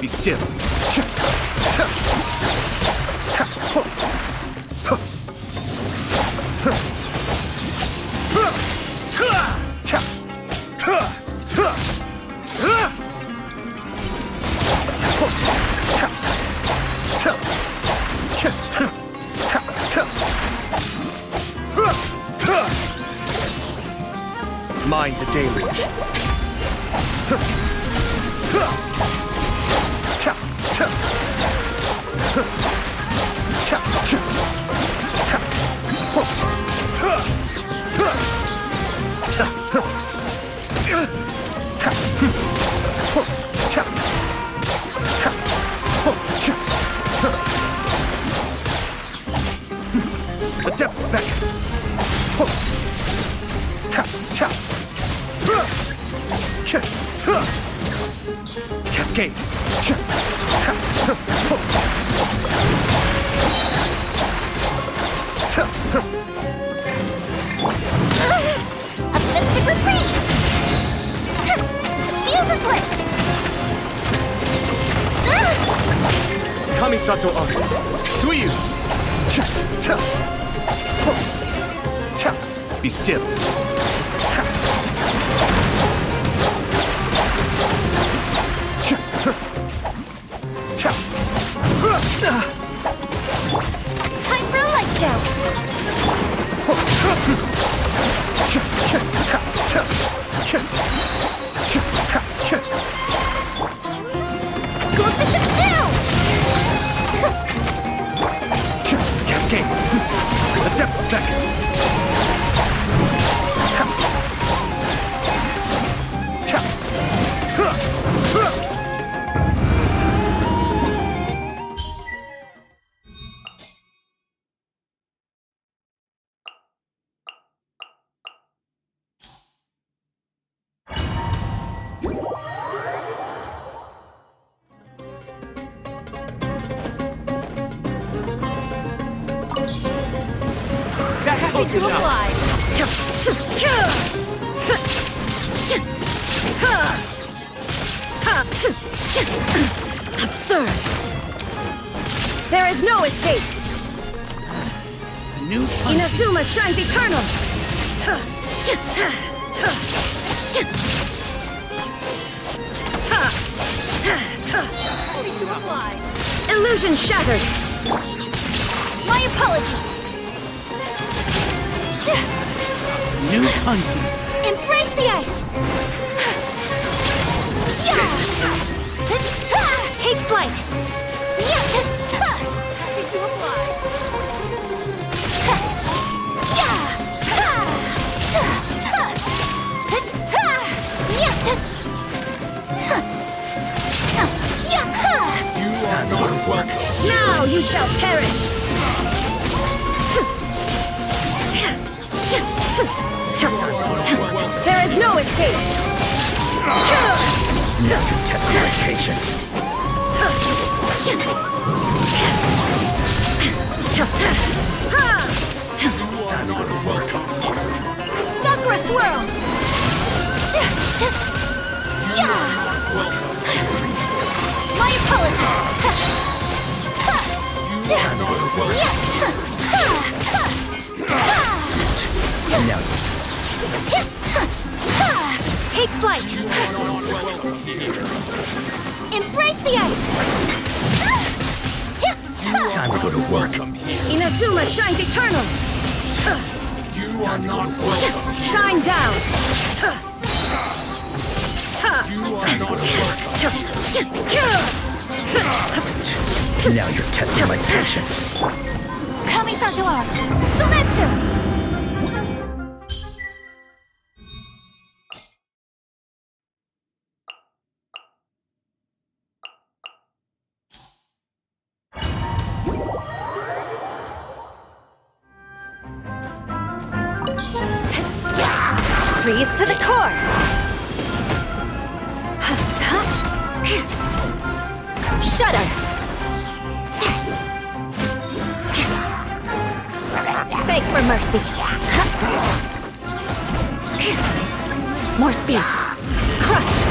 Be still. Mind the deluge. The depths beckon. Cascade. A mystic reprise! Fuse is lit! Kamisato Ari. Suyu. Be still. Time for a light show! Coefficient down! Cascade. The depths beckon. Happy to apply! Absurd! There is no escape! New Inazuma shines eternal! Happy to apply! Illusion shattered! My apologies! new country. Embrace the ice! Take flight! Happy to apply! Time to go to work. Now you shall perish! There is no escape! Now you test my patience. Time to go to work. Sakura swirl! My apologies! Time to go to work. Now Take flight! Embrace the ice! time to go to work. Inazuma shines eternal! Time to go to work. Shine down! Time to go to work. Now you're testing my patience. Kamisato art! Sumetsu! Freeze to the core! Shudder! Beg for mercy! More speed! Crush!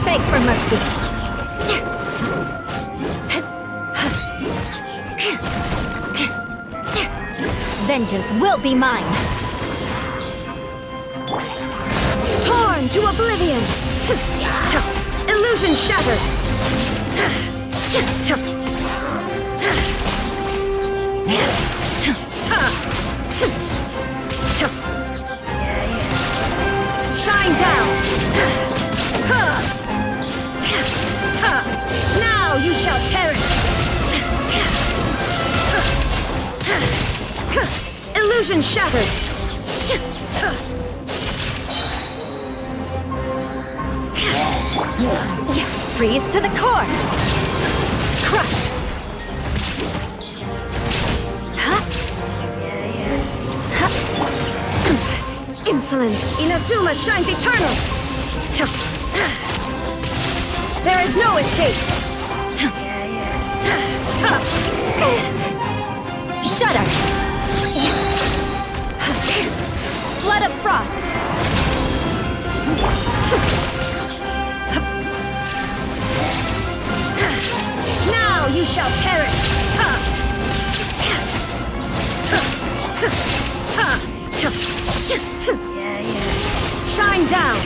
Beg for mercy. Vengeance will be mine. Torn to oblivion. Illusion shattered. Shine down. Now you shall perish. Illusion shattered. Freeze to the core. Crush. Insolent. Inazuma shines eternal. There is no escape. Shudder. Flood of frost. Now you shall perish. Shine down.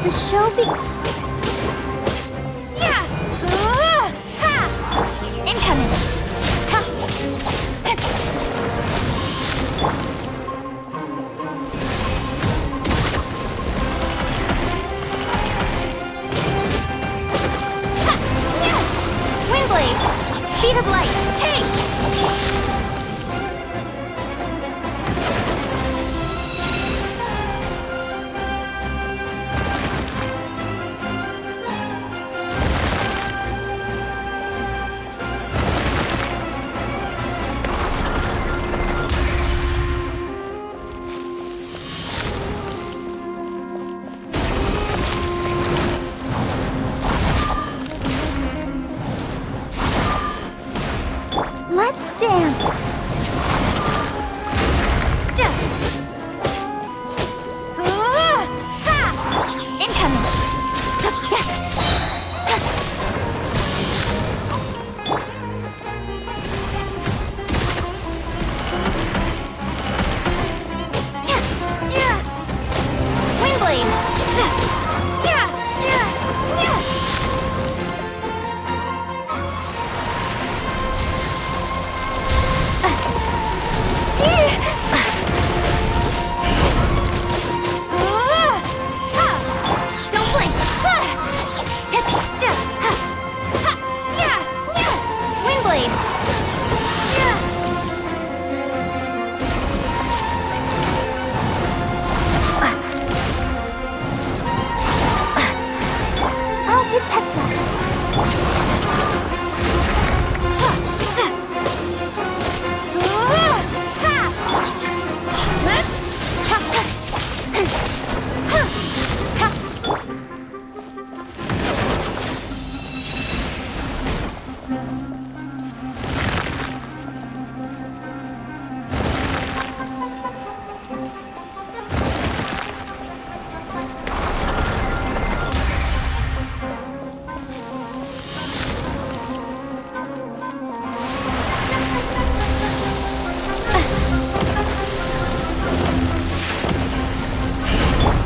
The show be... Yeah! Ha! Incoming! Ha! Windblade! Speed of light! Hey! Let's dance! Incoming! Windblade! Don't blink! Windblade! I'll protect us.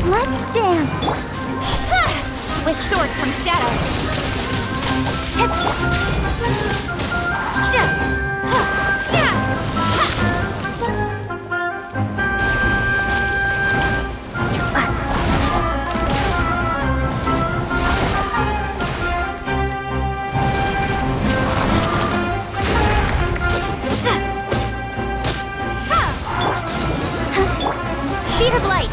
Let's dance! With sword comes shadow! Speed of light!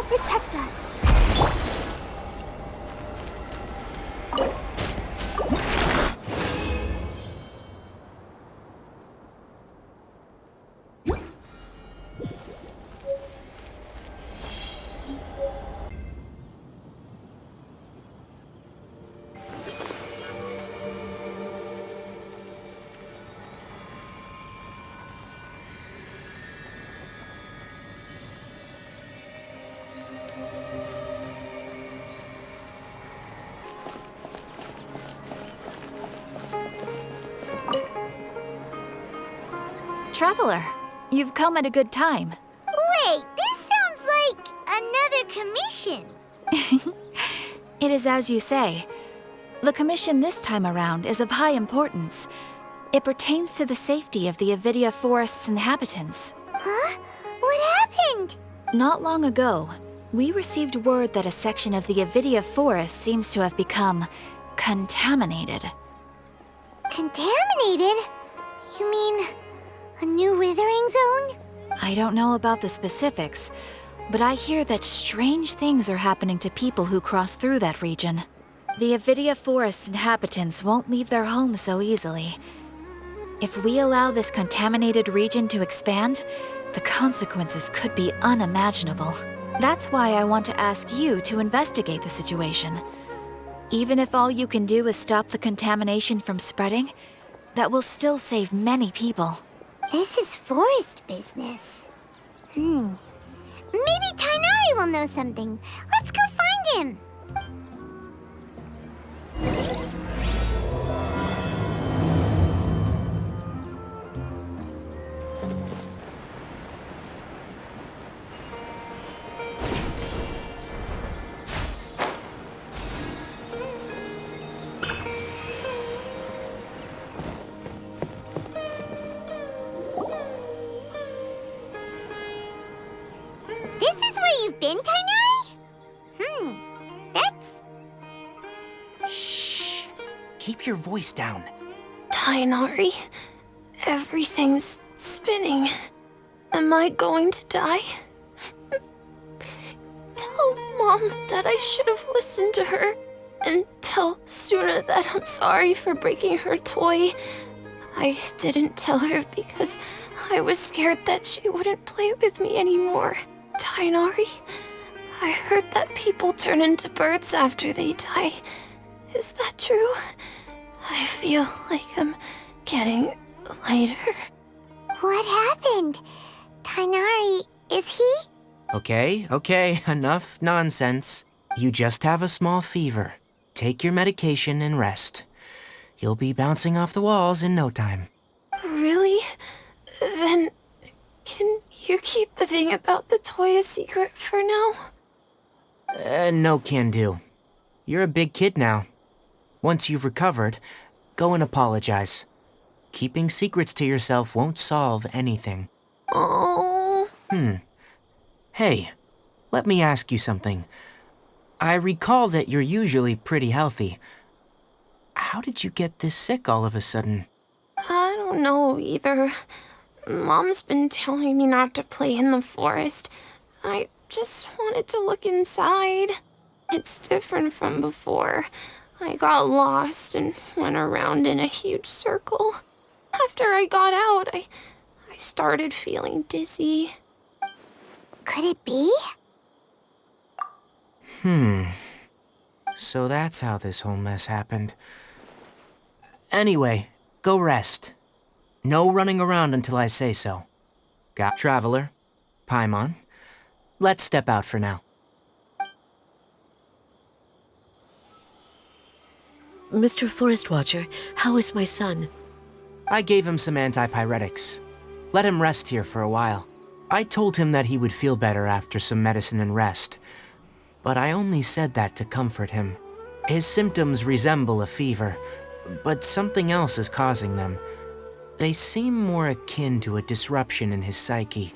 Protect us. Traveler, you've come at a good time. Wait, this sounds like another commission. It is as you say. The commission this time around is of high importance. It pertains to the safety of the Avidia Forest's inhabitants. Huh? What happened? Not long ago, we received word that a section of the Avidia Forest seems to have become contaminated. Contaminated? You mean A new withering zone? I don't know about the specifics, but I hear that strange things are happening to people who cross through that region. The Avidia Forest inhabitants won't leave their homes so easily. If we allow this contaminated region to expand, the consequences could be unimaginable. That's why I want to ask you to investigate the situation. Even if all you can do is stop the contamination from spreading, that will still save many people. This is forest business. Maybe Tainari will know something. Let's go find him. This is where you've been, Tainari? That's... Shh! Keep your voice down. Tainari, everything's spinning. Am I going to die? Tell Mom that I should have listened to her, and tell Suna that I'm sorry for breaking her toy. I didn't tell her because I was scared that she wouldn't play with me anymore. Tainari, I heard that people turn into birds after they die. Is that true? I feel like I'm getting lighter. What happened? Tainari, is he? Okay, enough nonsense. You just have a small fever. Take your medication and rest. You'll be bouncing off the walls in no time. Really? Then, can you keep the thing about the toy a secret for now? No can do. You're a big kid now. Once you've recovered, go and apologize. Keeping secrets to yourself won't solve anything. Oh. Hey, let me ask you something. I recall that you're usually pretty healthy. How did you get this sick all of a sudden? I don't know either. Mom's been telling me not to play in the forest. I just wanted to look inside. It's different from before. I got lost and went around in a huge circle. After I got out, I started feeling dizzy. Could it be? So that's how this whole mess happened. Anyway, go rest. No running around until I say so. Got Traveler, Paimon. Let's step out for now. Mr. Forest Watcher, how is my son? I gave him some antipyretics. Let him rest here for a while. I told him that he would feel better after some medicine and rest. But I only said that to comfort him. His symptoms resemble a fever, but something else is causing them. They seem more akin to a disruption in his psyche.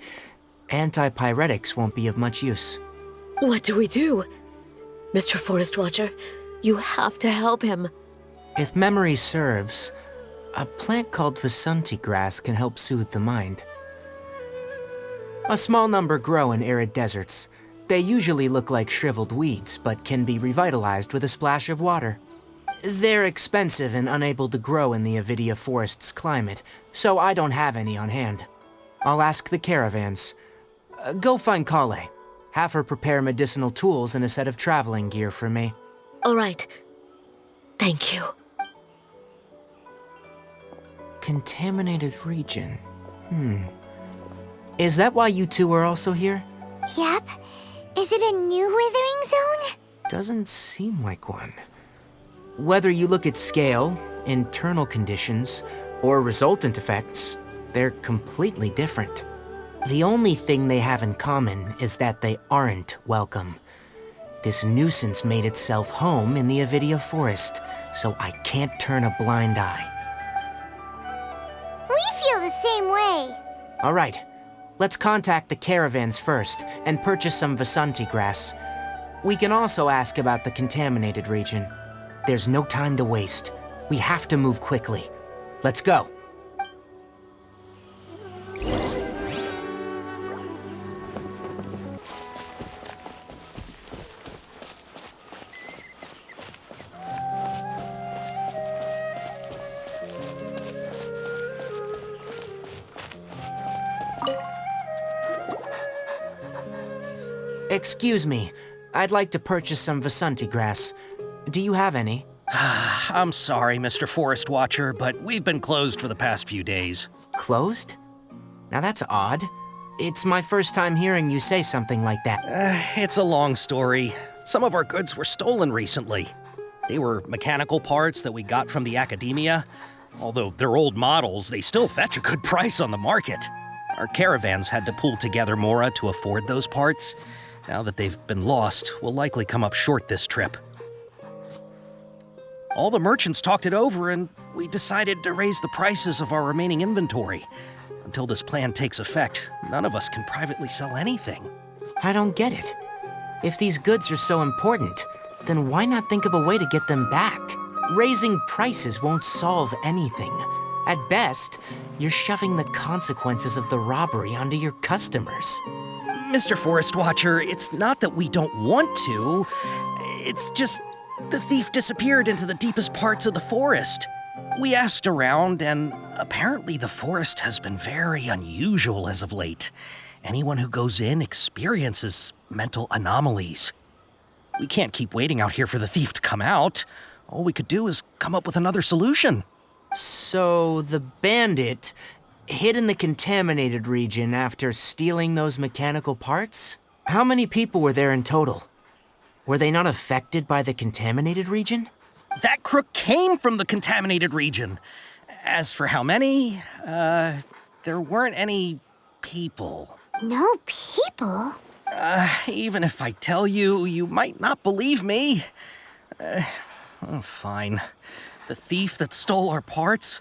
Antipyretics won't be of much use. What do we do? Mr. Forest Watcher, you have to help him. If memory serves, a plant called Vasanti grass can help soothe the mind. A small number grow in arid deserts. They usually look like shriveled weeds, but can be revitalized with a splash of water. They're expensive and unable to grow in the Avidia Forest's climate, so I don't have any on hand. I'll ask the caravans. Go find Kale. Have her prepare medicinal tools and a set of traveling gear for me. All right. Thank you. Contaminated region. Is that why you two are also here? Yep. Is it a new withering zone? Doesn't seem like one. Whether you look at scale, internal conditions, or resultant effects, they're completely different. The only thing they have in common is that they aren't welcome. This nuisance made itself home in the Avidia Forest, so I can't turn a blind eye. We feel the same way. All right, let's contact the caravans first and purchase some Vasanti grass. We can also ask about the contaminated region. There's no time to waste. We have to move quickly. Let's go. Excuse me, I'd like to purchase some Vasanti grass. Do you have any? I'm sorry, Mr. Forest Watcher, but we've been closed for the past few days. Closed? Now that's odd. It's my first time hearing you say something like that. It's a long story. Some of our goods were stolen recently. They were mechanical parts that we got from the academia. Although they're old models, they still fetch a good price on the market. Our caravans had to pull together more to afford those parts. Now that they've been lost, we'll likely come up short this trip. All the merchants talked it over, and we decided to raise the prices of our remaining inventory. Until this plan takes effect, none of us can privately sell anything. I don't get it. If these goods are so important, then why not think of a way to get them back? Raising prices won't solve anything. At best, you're shoving the consequences of the robbery onto your customers. Mr. Forest Watcher, it's not that we don't want to. It's just the thief disappeared into the deepest parts of the forest. We asked around, and apparently the forest has been very unusual as of late. Anyone who goes in experiences mental anomalies. We can't keep waiting out here for the thief to come out. All we could do is come up with another solution. So the bandit hid in the contaminated region after stealing those mechanical parts? How many people were there in total? Were they not affected by the contaminated region? That crook came from the contaminated region. As for how many, there weren't any people. No people? Even if I tell you, you might not believe me. Fine. The thief that stole our parts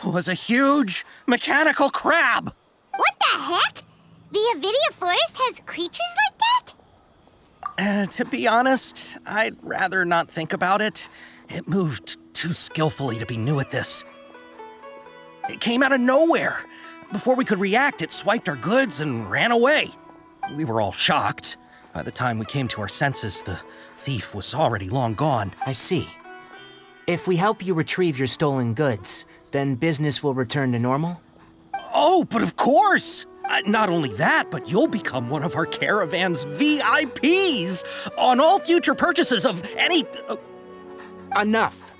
was a huge mechanical crab. What the heck? The Avidia forest has creatures like that? To be honest, I'd rather not think about it. It moved too skillfully to be new at this. It came out of nowhere. Before we could react, it swiped our goods and ran away. We were all shocked. By the time we came to our senses, the thief was already long gone. I see. If we help you retrieve your stolen goods, then business will return to normal? Oh, but of course! Not only that, but you'll become one of our caravan's VIPs on all future purchases of any... Enough.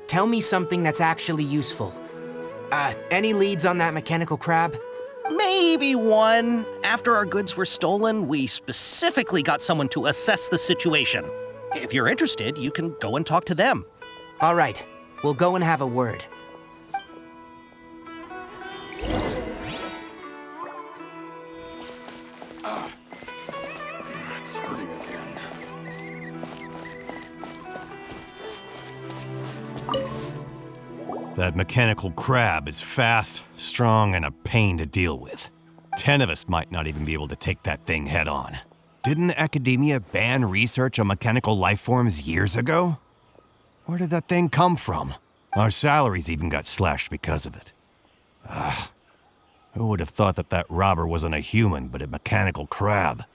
Tell me something that's actually useful. Any leads on that mechanical crab? Maybe one. After our goods were stolen, we specifically got someone to assess the situation. If you're interested, you can go and talk to them. All right, we'll go and have a word. It's hurting again. That mechanical crab is fast, strong, and a pain to deal with. 10 of us might not even be able to take that thing head on. Didn't the academia ban research on mechanical life forms years ago? Where did that thing come from? Our salaries even got slashed because of it. Who would have thought that that robber wasn't a human, but a mechanical crab?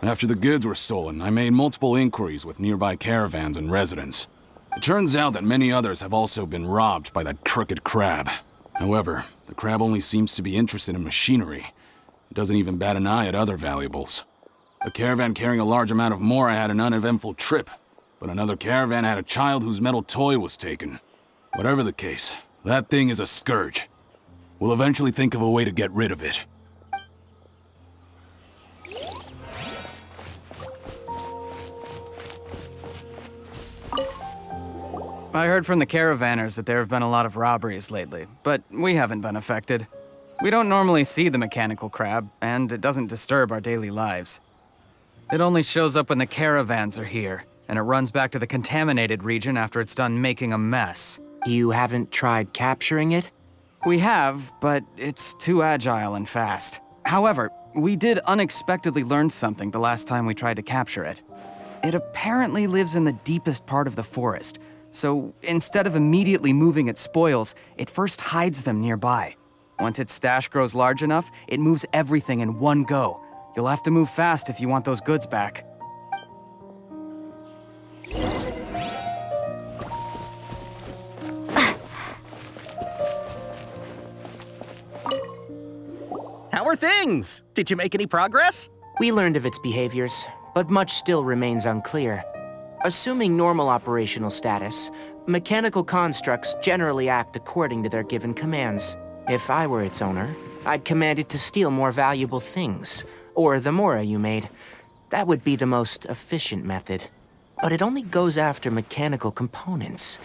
After the goods were stolen, I made multiple inquiries with nearby caravans and residents. It turns out that many others have also been robbed by that crooked crab. However, the crab only seems to be interested in machinery. It doesn't even bat an eye at other valuables. A caravan carrying a large amount of mora had an uneventful trip, but another caravan had a child whose metal toy was taken. Whatever the case, that thing is a scourge. We'll eventually think of a way to get rid of it. I heard from the caravanners that there have been a lot of robberies lately, but we haven't been affected. We don't normally see the mechanical crab, and it doesn't disturb our daily lives. It only shows up when the caravans are here, and it runs back to the contaminated region after it's done making a mess. You haven't tried capturing it? We have, but it's too agile and fast. However, we did unexpectedly learn something the last time we tried to capture it. It apparently lives in the deepest part of the forest, so instead of immediately moving its spoils, it first hides them nearby. Once its stash grows large enough, it moves everything in one go. You'll have to move fast if you want those goods back. How are things? Did you make any progress? We learned of its behaviors, but much still remains unclear. Assuming normal operational status, mechanical constructs generally act according to their given commands. If I were its owner, I'd command it to steal more valuable things, or the mora you made. That would be the most efficient method. But it only goes after mechanical components.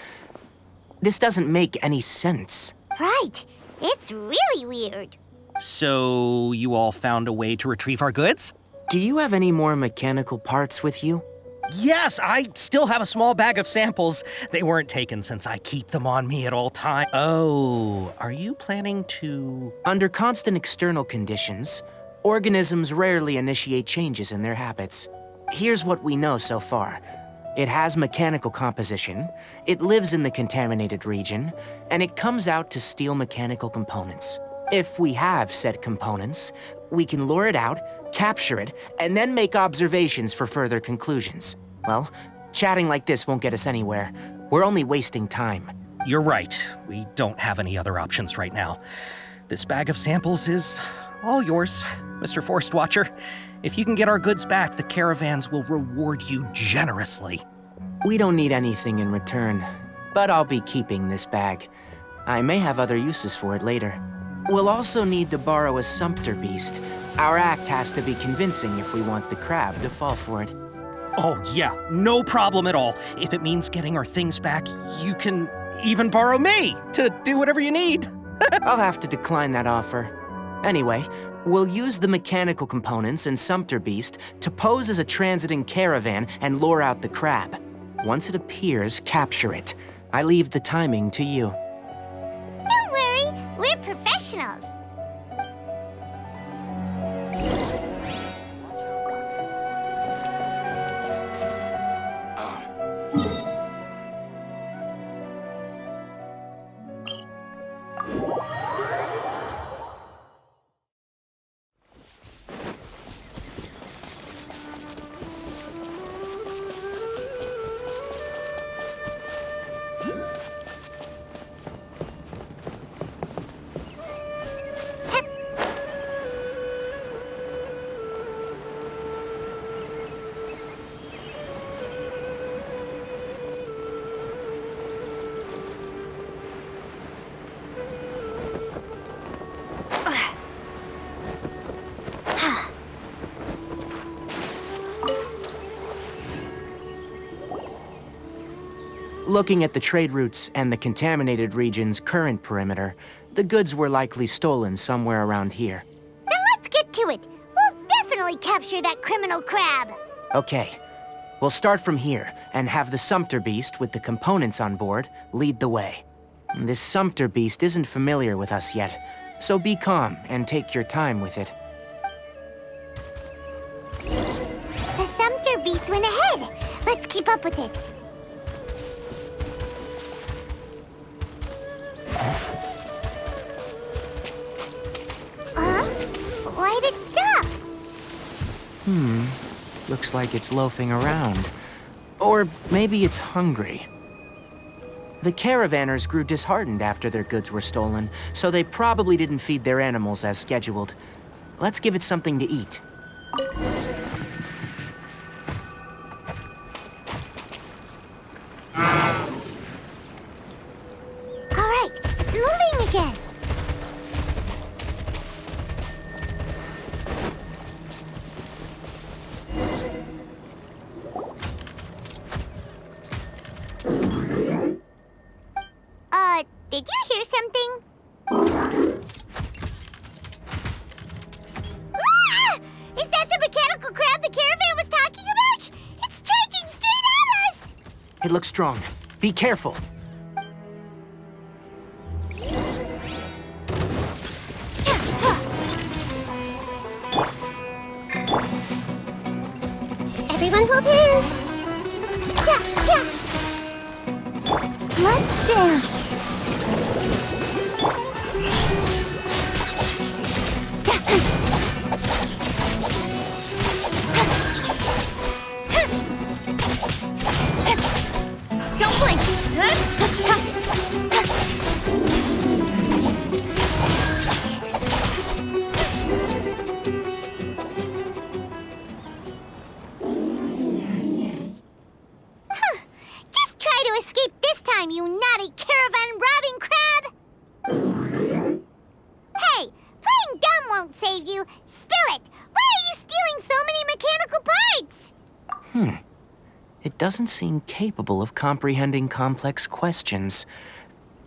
This doesn't make any sense. Right. It's really weird. So, you all found a way to retrieve our goods? Do you have any more mechanical parts with you? Yes, I still have a small bag of samples. They weren't taken since I keep them on me at all times. Oh, are you planning to... Under constant external conditions, organisms rarely initiate changes in their habits. Here's what we know so far. It has mechanical composition, it lives in the contaminated region, and it comes out to steal mechanical components. If we have said components, we can lure it out, capture it, and then make observations for further conclusions. Well, chatting like this won't get us anywhere. We're only wasting time. You're right. We don't have any other options right now. This bag of samples is all yours, Mr. Forest Watcher. If you can get our goods back, the caravans will reward you generously. We don't need anything in return, but I'll be keeping this bag. I may have other uses for it later. We'll also need to borrow a sumpter beast. Our act has to be convincing if we want the crab to fall for it. Oh yeah, no problem at all. If it means getting our things back, you can even borrow me to do whatever you need. I'll have to decline that offer. Anyway, we'll use the mechanical components and Sumpter Beast to pose as a transiting caravan and lure out the crab. Once it appears, capture it. I leave the timing to you. Don't worry, we're professionals. Looking at the trade routes and the contaminated region's current perimeter, the goods were likely stolen somewhere around here. Then let's get to it. We'll definitely capture that criminal crab. Okay. We'll start from here and have the Sumpter Beast with the components on board lead the way. This Sumpter Beast isn't familiar with us yet, so be calm and take your time with it. The Sumpter Beast went ahead. Let's keep up with it. Why'd it stop? Looks like it's loafing around. Or maybe it's hungry. The caravanners grew disheartened after their goods were stolen, so they probably didn't feed their animals as scheduled. Let's give it something to eat. All right, it's moving again. Did you hear something? Ah! Is that the mechanical crab the caravan was talking about? It's charging straight at us! It looks strong. Be careful. Everyone hold hands. Let's dance. Don't blink. won't save you. Spill it! Why are you stealing so many mechanical parts? It doesn't seem capable of comprehending complex questions.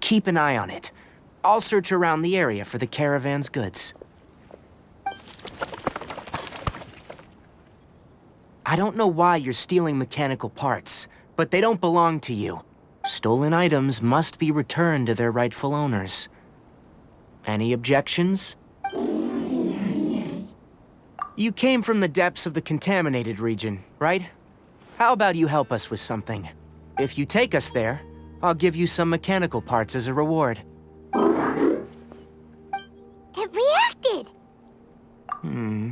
Keep an eye on it. I'll search around the area for the caravan's goods. I don't know why you're stealing mechanical parts, but they don't belong to you. Stolen items must be returned to their rightful owners. Any objections? You came from the depths of the contaminated region, right? How about you help us with something? If you take us there, I'll give you some mechanical parts as a reward. It reacted!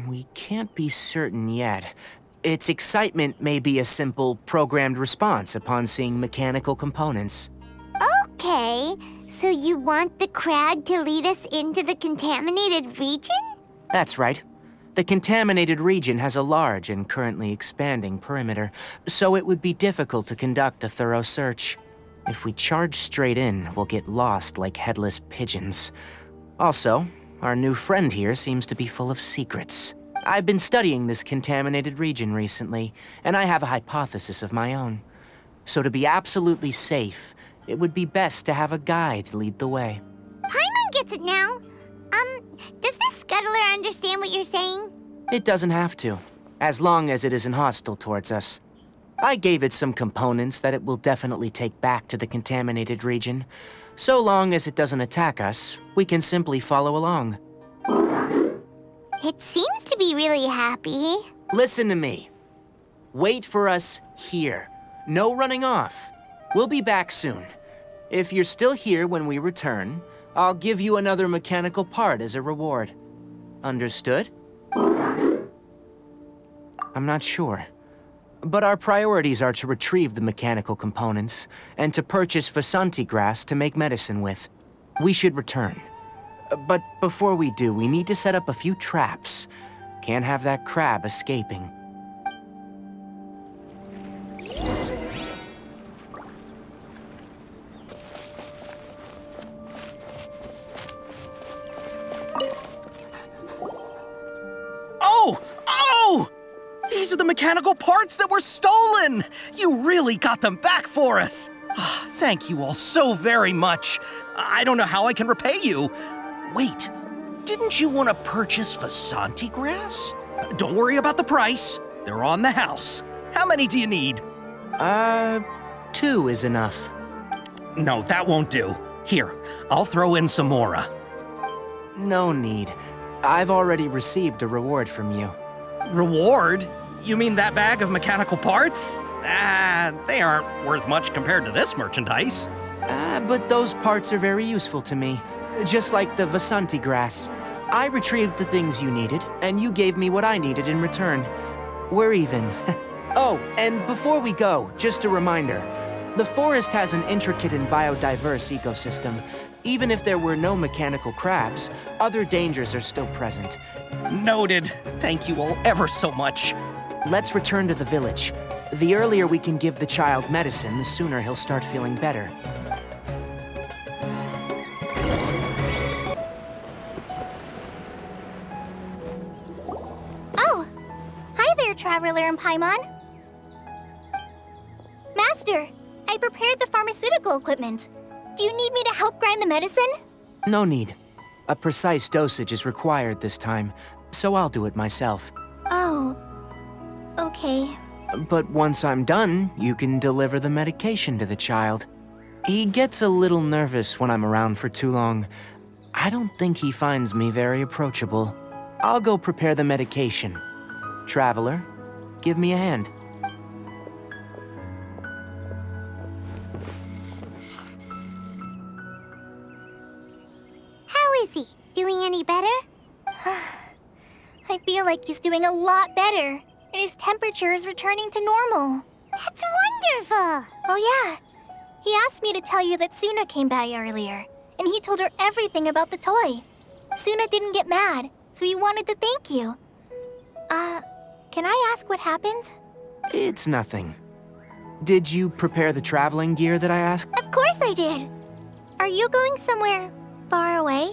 We can't be certain yet. Its excitement may be a simple, programmed response upon seeing mechanical components. Okay, so you want the crab to lead us into the contaminated region? That's right. The contaminated region has a large and currently expanding perimeter, so it would be difficult to conduct a thorough search. If we charge straight in, we'll get lost like headless pigeons. Also, our new friend here seems to be full of secrets. I've been studying this contaminated region recently, and I have a hypothesis of my own. So to be absolutely safe, it would be best to have a guide lead the way. Paimon gets it now. Does this scuttler understand what you're saying? It doesn't have to, as long as it isn't hostile towards us. I gave it some components that it will definitely take back to the contaminated region. So long as it doesn't attack us, we can simply follow along. It seems to be really happy. Listen to me. Wait for us here. No running off. We'll be back soon. If you're still here when we return, I'll give you another mechanical part as a reward. Understood? I'm not sure. But our priorities are to retrieve the mechanical components and to purchase Vasanti grass to make medicine with. We should return. But before we do, we need to set up a few traps. Can't have that crab escaping. Oh! These are the mechanical parts that were stolen! You really got them back for us! Thank you all so very much. I don't know how I can repay you. Wait, didn't you want to purchase Vasanti grass? Don't worry about the price. They're on the house. How many do you need? 2 is enough. No, that won't do. Here, I'll throw in some more. No need. I've already received a reward from you. Reward? You mean that bag of mechanical parts? They aren't worth much compared to this merchandise. But those parts are very useful to me. Just like the Vasanti grass. I retrieved the things you needed, and you gave me what I needed in return. We're even. Oh, and before we go, just a reminder. The forest has an intricate and biodiverse ecosystem. Even if there were no mechanical crabs, other dangers are still present. Noted. Thank you all ever so much. Let's return to the village. The earlier we can give the child medicine, the sooner he'll start feeling better. Oh! Hi there, Traveler and Paimon. Master, I prepared the pharmaceutical equipment. Do you need me to help grind the medicine? No need. A precise dosage is required this time, so I'll do it myself. Oh. Okay. But once I'm done, you can deliver the medication to the child. He gets a little nervous when I'm around for too long. I don't think he finds me very approachable. I'll go prepare the medication. Traveler, give me a hand. How is he? Doing any better? I feel like he's doing a lot better. And his temperature is returning to normal. That's wonderful! Oh yeah. He asked me to tell you that Suna came by earlier, and he told her everything about the toy. Suna didn't get mad, so he wanted to thank you. Can I ask what happened? It's nothing. Did you prepare the traveling gear that I asked? Of course I did. Are you going somewhere far away?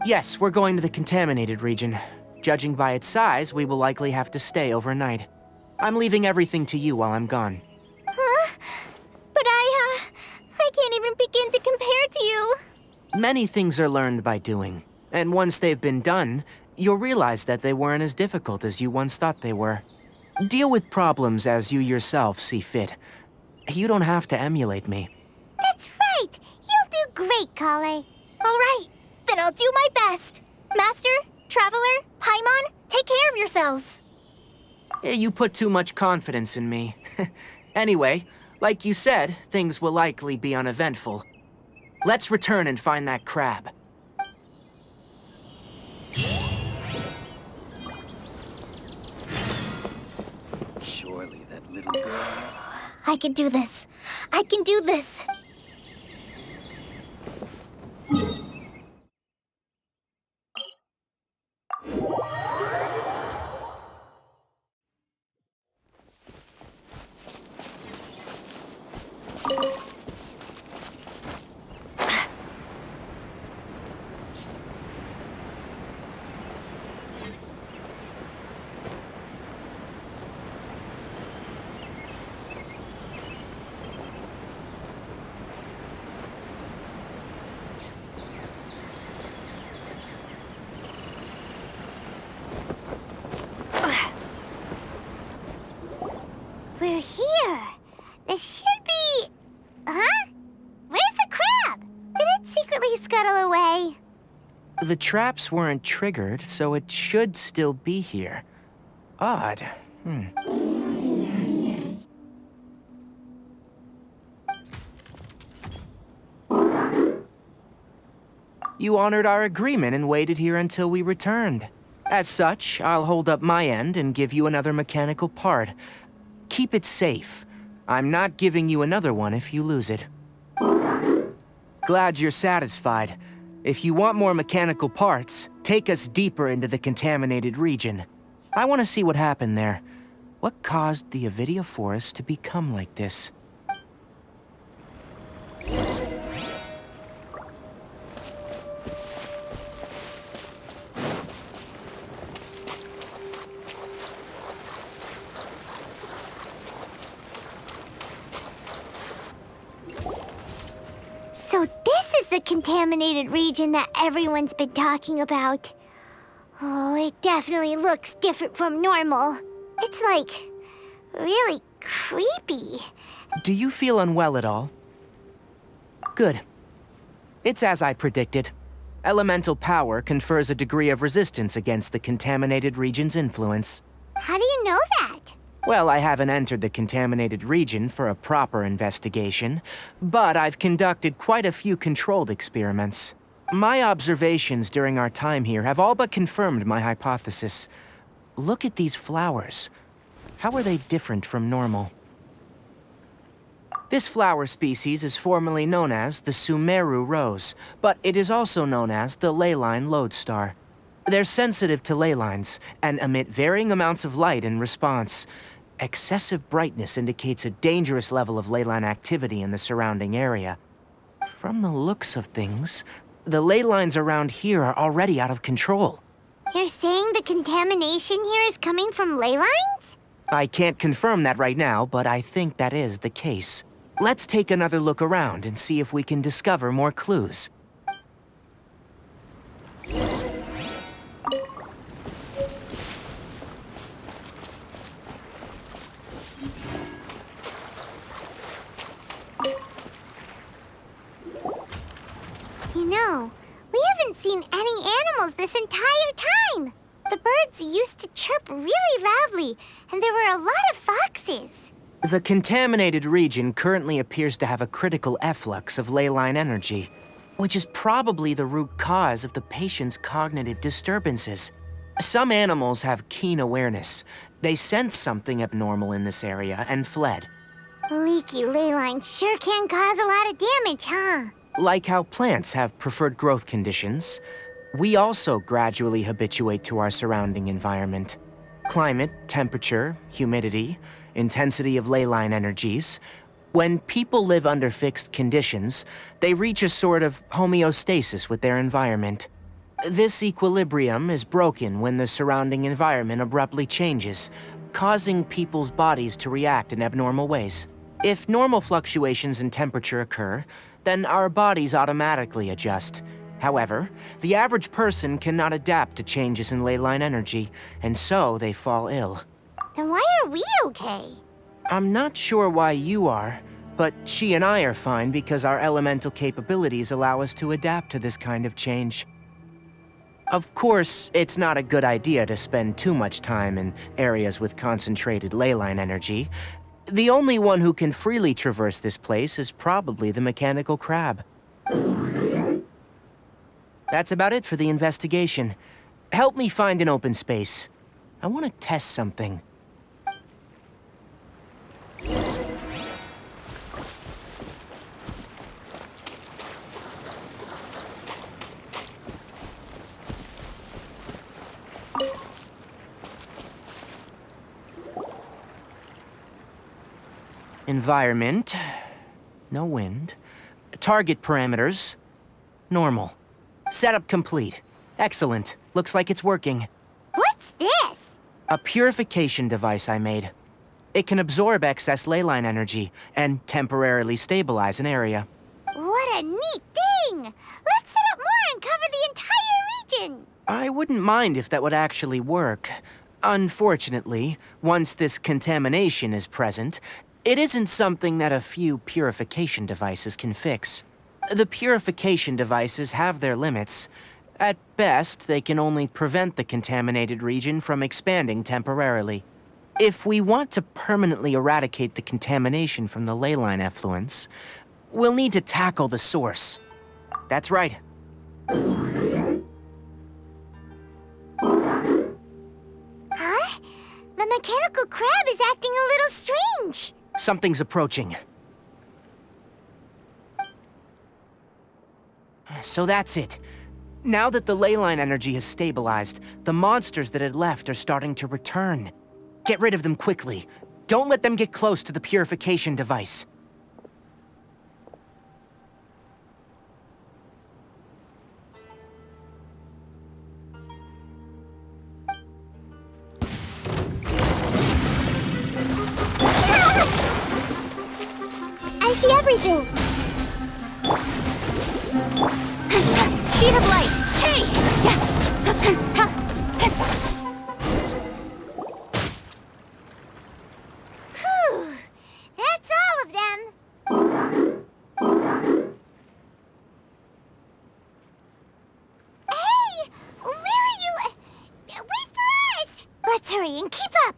Yes, we're going to the contaminated region. Judging by its size, we will likely have to stay overnight. I'm leaving everything to you while I'm gone. Huh? But I can't even begin to compare to you. Many things are learned by doing, and once they've been done, you'll realize that they weren't as difficult as you once thought they were. Deal with problems as you yourself see fit. You don't have to emulate me. That's right. You'll do great, Kale. All right, then I'll do my best. Master, Traveler, Paimon, take care of yourselves. You put too much confidence in me. Anyway, like you said, things will likely be uneventful. Let's return and find that crab. Surely that little girl is... I can do this. I can do this. We're here. This should be... Huh? Where's the crab? Did it secretly scuttle away? The traps weren't triggered, so it should still be here. Odd. You honored our agreement and waited here until we returned. As such, I'll hold up my end and give you another mechanical part. Keep it safe. I'm not giving you another one if you lose it. Glad you're satisfied. If you want more mechanical parts, take us deeper into the contaminated region. I want to see what happened there. What caused the Avidia forest to become like this? So this is the contaminated region that everyone's been talking about. Oh, it definitely looks different from normal. It's like, really creepy. Do you feel unwell at all? Good. It's as I predicted. Elemental power confers a degree of resistance against the contaminated region's influence. How do you know that? Well, I haven't entered the contaminated region for a proper investigation, but I've conducted quite a few controlled experiments. My observations during our time here have all but confirmed my hypothesis. Look at these flowers. How are they different from normal? This flower species is formerly known as the Sumeru rose, but it is also known as the leyline lodestar. They're sensitive to ley lines and emit varying amounts of light in response. Excessive brightness indicates a dangerous level of leyline activity in the surrounding area. From the looks of things, the ley lines around here are already out of control. You're saying the contamination here is coming from ley lines? I can't confirm that right now, but I think that is the case. Let's take another look around and see if we can discover more clues. You know, we haven't seen any animals this entire time. The birds used to chirp really loudly, and there were a lot of foxes. The contaminated region currently appears to have a critical efflux of leyline energy, which is probably the root cause of the patient's cognitive disturbances. Some animals have keen awareness. They sensed something abnormal in this area and fled. Leaky ley lines sure can cause a lot of damage, huh? Like how plants have preferred growth conditions, we also gradually habituate to our surrounding environment. Climate, temperature, humidity, intensity of leyline energies. When people live under fixed conditions, they reach a sort of homeostasis with their environment. This equilibrium is broken when the surrounding environment abruptly changes, causing people's bodies to react in abnormal ways. If normal fluctuations in temperature occur, then our bodies automatically adjust. However, the average person cannot adapt to changes in ley line energy, and so they fall ill. Then why are we okay? I'm not sure why you are, but she and I are fine because our elemental capabilities allow us to adapt to this kind of change. Of course, it's not a good idea to spend too much time in areas with concentrated ley line energy. The only one who can freely traverse this place is probably the mechanical crab. That's about it for the investigation. Help me find an open space. I want to test something. Environment. No wind. Target parameters. Normal. Setup complete. Excellent. Looks like it's working. What's this? A purification device I made. It can absorb excess ley line energy and temporarily stabilize an area. What a neat thing! Let's set up more and cover the entire region! I wouldn't mind if that would actually work. Unfortunately, once this contamination is present, it isn't something that a few purification devices can fix. The purification devices have their limits. At best, they can only prevent the contaminated region from expanding temporarily. If we want to permanently eradicate the contamination from the ley line effluence, we'll need to tackle the source. That's right. Huh? The mechanical crab is acting a little strange. Something's approaching. So that's it. Now that the ley line energy has stabilized, the monsters that had left are starting to return. Get rid of them quickly. Don't let them get close to the purification device. I see everything. Speed of light. Hey! Whew. That's all of them. Hey! Where are you? Wait for us! Let's hurry and keep up.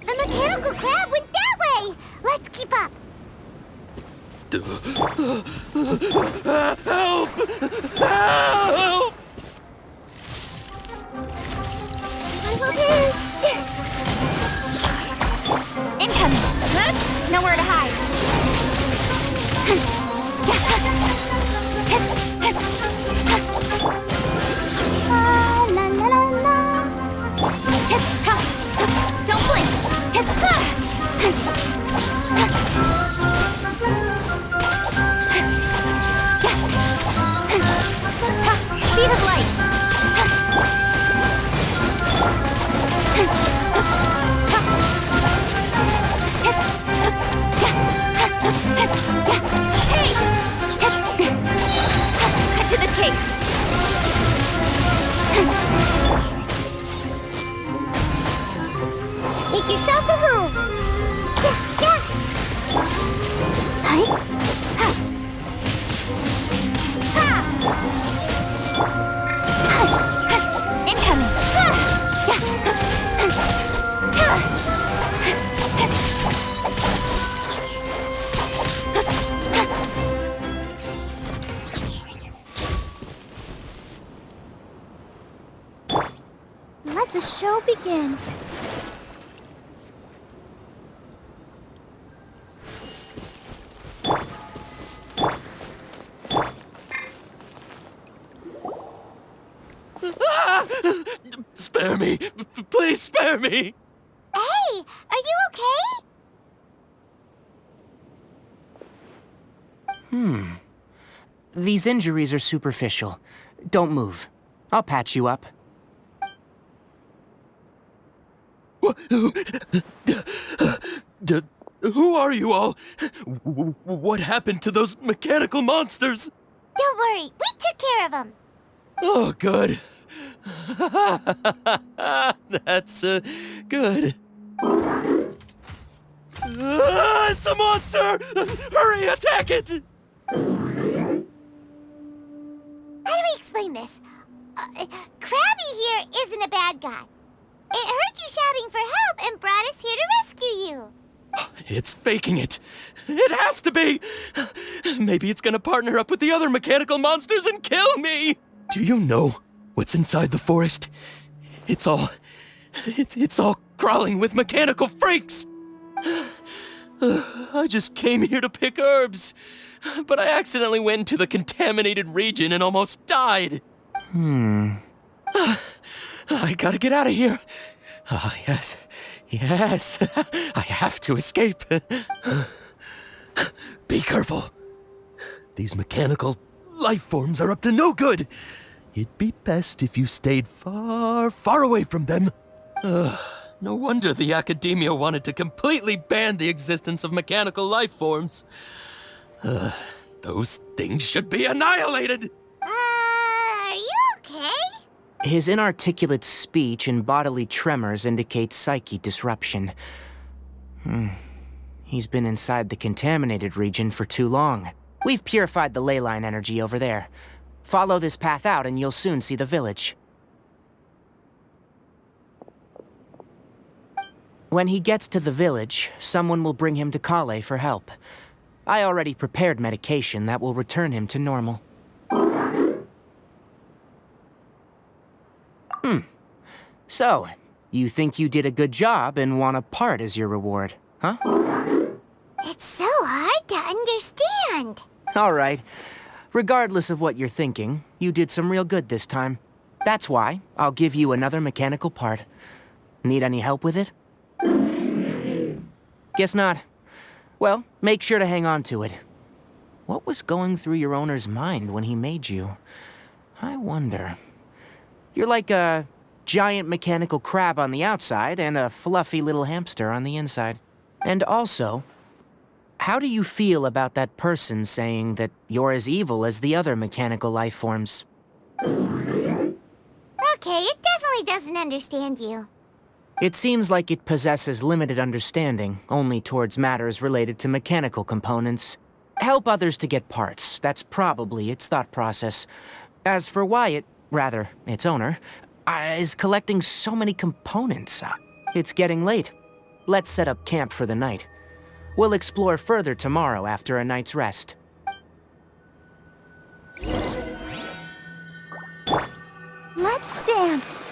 The mechanical crab went that way! Let's keep up! Help! Help! Incoming! Nowhere to hide. La la la la. Don't blink! Speed of light! Hey! Cut to the chase! Make yourselves at home! Yeah! Hi! Ha! Ha! Incoming! Let the show begin. Spare me! Please spare me! Hey, are you okay? These injuries are superficial. Don't move. I'll patch you up. Who are you all? What happened to those mechanical monsters? Don't worry, we took care of them. Oh, good. That's good. It's a monster! Hurry, attack it! How do we explain this? Krabby here isn't a bad guy. It heard you shouting for help and brought us here to rescue you. It's faking it. It has to be. Maybe it's gonna partner up with the other mechanical monsters and kill me. Do you know what's inside the forest? It's all crawling with mechanical freaks. I just came here to pick herbs, but I accidentally went into the contaminated region and almost died. I gotta get out of here. Ah, yes. I have to escape. Be careful. These mechanical life forms are up to no good. It'd be best if you stayed far, far away from them. No wonder the academia wanted to completely ban the existence of mechanical life forms. Those things should be annihilated. Are you okay? His inarticulate speech and bodily tremors indicate psyche disruption. He's been inside the contaminated region for too long. We've purified the ley line energy over there. Follow this path out and you'll soon see the village. When he gets to the village, someone will bring him to Kale for help. I already prepared medication that will return him to normal. So, you think you did a good job and want a part as your reward, huh? It's so hard to understand. All right. Regardless of what you're thinking, you did some real good this time. That's why I'll give you another mechanical part. Need any help with it? Guess not. Well, make sure to hang on to it. What was going through your owner's mind when he made you? I wonder. You're like a giant mechanical crab on the outside and a fluffy little hamster on the inside. And also, how do you feel about that person saying that you're as evil as the other mechanical life forms? Okay, it definitely doesn't understand you. It seems like it possesses limited understanding, only towards matters related to mechanical components. Help others to get parts, that's probably its thought process. As for why its owner, is collecting so many components. It's getting late. Let's set up camp for the night. We'll explore further tomorrow after a night's rest. Let's dance.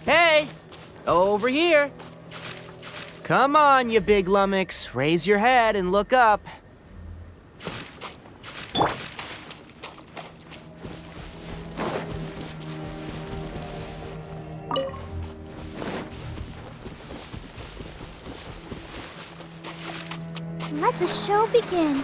Hey! Over here! Come on, you big lummox. Raise your head and look up. Let the show begin.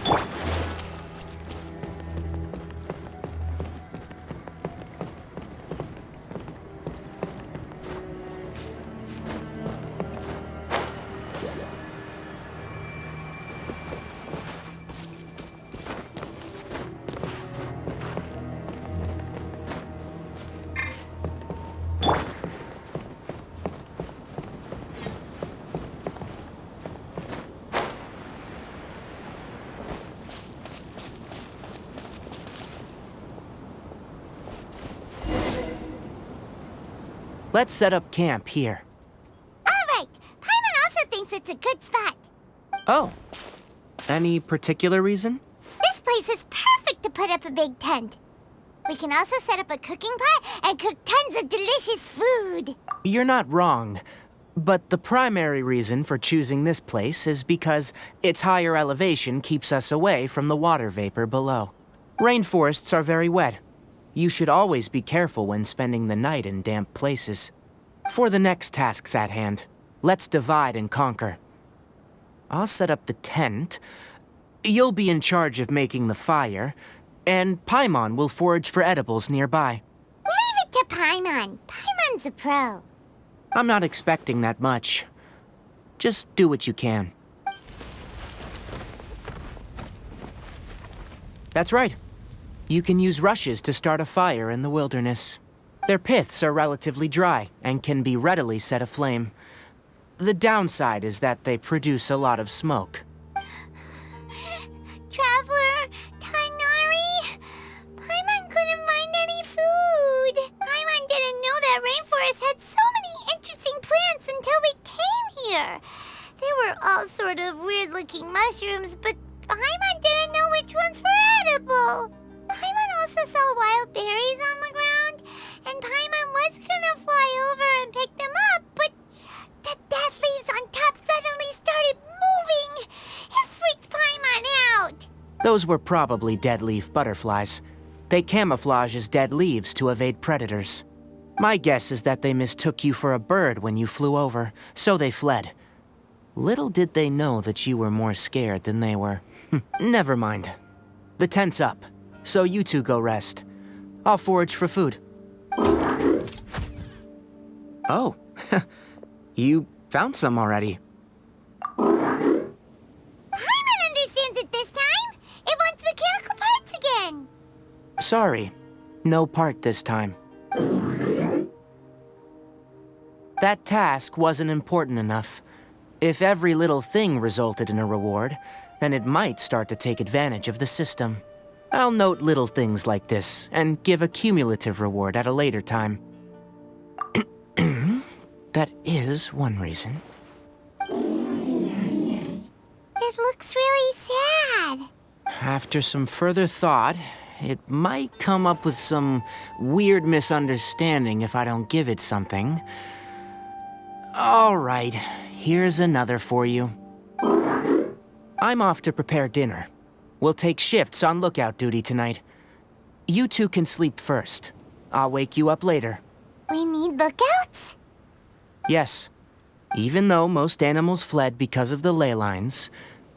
Let's set up camp here. All right, Paimon also thinks it's a good spot. Oh. Any particular reason? This place is perfect to put up a big tent. We can also set up a cooking pot and cook tons of delicious food. You're not wrong. But the primary reason for choosing this place is because its higher elevation keeps us away from the water vapor below. Rainforests are very wet. You should always be careful when spending the night in damp places. For the next tasks at hand, let's divide and conquer. I'll set up the tent. You'll be in charge of making the fire, and Paimon will forage for edibles nearby. Leave it to Paimon. Paimon's a pro. I'm not expecting that much. Just do what you can. That's right. You can use rushes to start a fire in the wilderness. Their piths are relatively dry and can be readily set aflame. The downside is that they produce a lot of smoke. Traveler, Tainari, Paimon couldn't find any food. Paimon didn't know that rainforest had so many interesting plants until we came here. They were all sort of weird-looking mushrooms, but Paimon didn't know which ones were edible. Paimon also saw wild berries on the ground, and Paimon was gonna fly over and pick them up, but the dead leaves on top suddenly started moving. It freaked Paimon out. Those were probably dead leaf butterflies. They camouflage as dead leaves to evade predators. My guess is that they mistook you for a bird when you flew over, so they fled. Little did they know that you were more scared than they were. Never mind. The tent's up, so you two go rest. I'll forage for food. Oh, you found some already. Paimon understands it this time. It wants mechanical parts again. Sorry, no part this time. That task wasn't important enough. If every little thing resulted in a reward, then it might start to take advantage of the system. I'll note little things like this and give a cumulative reward at a later time. That is one reason. It looks really sad. After some further thought, it might come up with some weird misunderstanding if I don't give it something. All right, here's another for you. I'm off to prepare dinner. We'll take shifts on lookout duty tonight. You two can sleep first. I'll wake you up later. We need lookouts? Yes. Even though most animals fled because of the ley lines,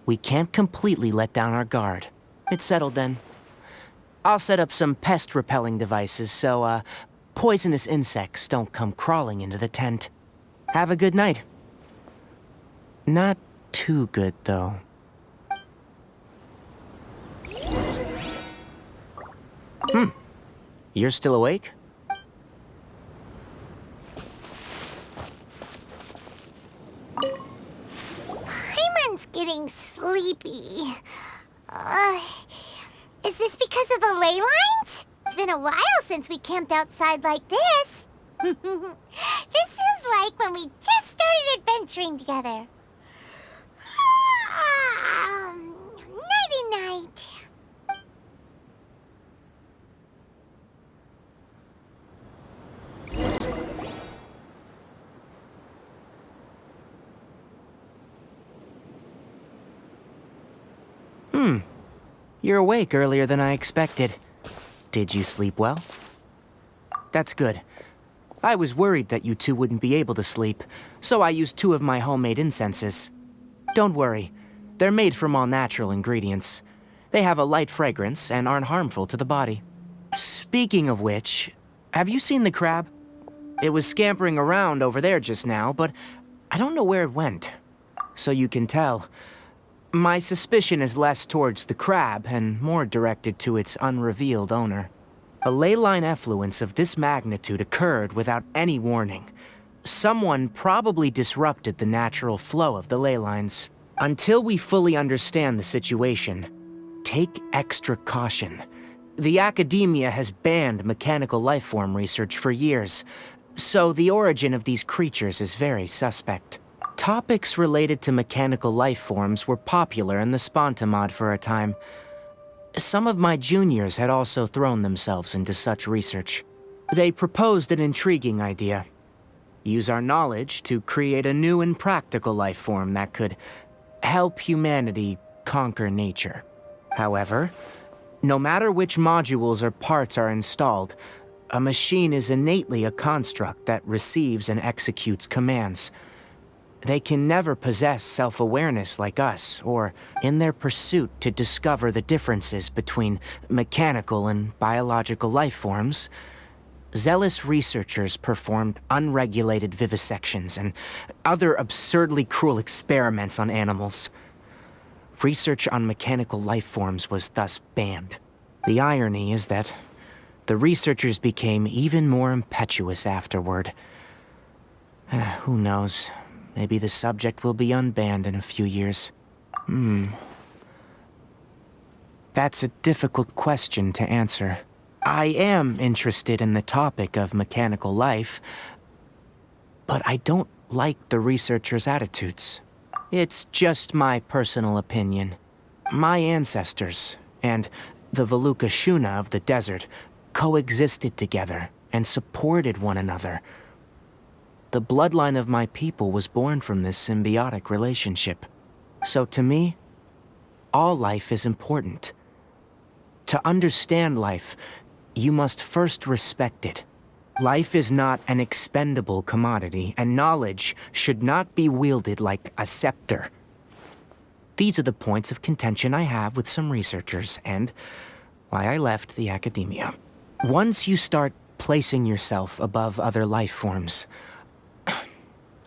we can't completely let down our guard. It's settled then. I'll set up some pest-repelling devices so, poisonous insects don't come crawling into the tent. Have a good night. Not too good, though. You're still awake? Paimon's getting sleepy. Is this because of the ley lines? It's been a while since we camped outside like this. This is like when we just started adventuring together. Nighty-night. You're awake earlier than I expected. Did you sleep well? That's good. I was worried that you two wouldn't be able to sleep, so I used 2 of my homemade incenses. Don't worry, they're made from all natural ingredients. They have a light fragrance and aren't harmful to the body. Speaking of which, have you seen the crab? It was scampering around over there just now, but I don't know where it went. So you can tell. My suspicion is less towards the crab and more directed to its unrevealed owner. A ley line effluence of this magnitude occurred without any warning. Someone probably disrupted the natural flow of the ley lines. Until we fully understand the situation, take extra caution. The academia has banned mechanical lifeform research for years, so the origin of these creatures is very suspect. Topics related to mechanical lifeforms were popular in the Sponta mod for a time. Some of my juniors had also thrown themselves into such research. They proposed an intriguing idea. Use our knowledge to create a new and practical lifeform that could help humanity conquer nature. However, No matter which modules or parts are installed, a machine is innately a construct that receives and executes commands. They can never possess self-awareness like us, or in their pursuit to discover the differences between mechanical and biological life forms, zealous researchers performed unregulated vivisections and other absurdly cruel experiments on animals. Research on mechanical life forms was thus banned. The irony is that the researchers became even more impetuous afterward. Who knows? Maybe the subject will be unbanned in a few years. That's a difficult question to answer. I am interested in the topic of mechanical life, but I don't like the researchers' attitudes. It's just my personal opinion. My ancestors and the Fuyuko Lumine of the desert coexisted together and supported one another. The bloodline of my people was born from this symbiotic relationship. So to me, all life is important. To understand life, you must first respect it. Life is not an expendable commodity, and knowledge should not be wielded like a scepter. These are the points of contention I have with some researchers, and why I left the academia. Once you start placing yourself above other life forms,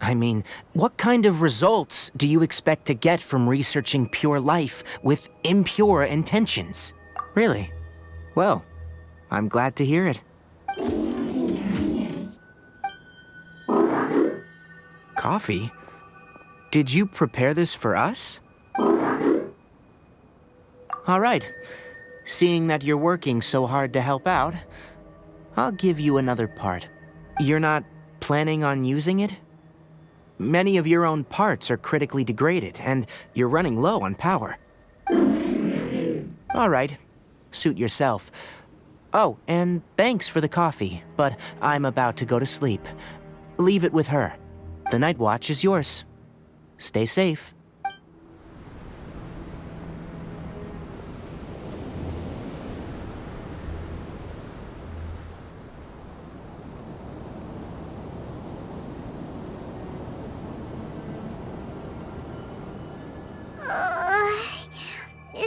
I mean, what kind of results do you expect to get from researching pure life with impure intentions? Really? Well, I'm glad to hear it. Coffee? Did you prepare this for us? All right. Seeing that you're working so hard to help out, I'll give you another part. You're not planning on using it? Many of your own parts are critically degraded, and you're running low on power. All right. Suit yourself. Oh, and thanks for the coffee, but I'm about to go to sleep. Leave it with her. The night watch is yours. Stay safe.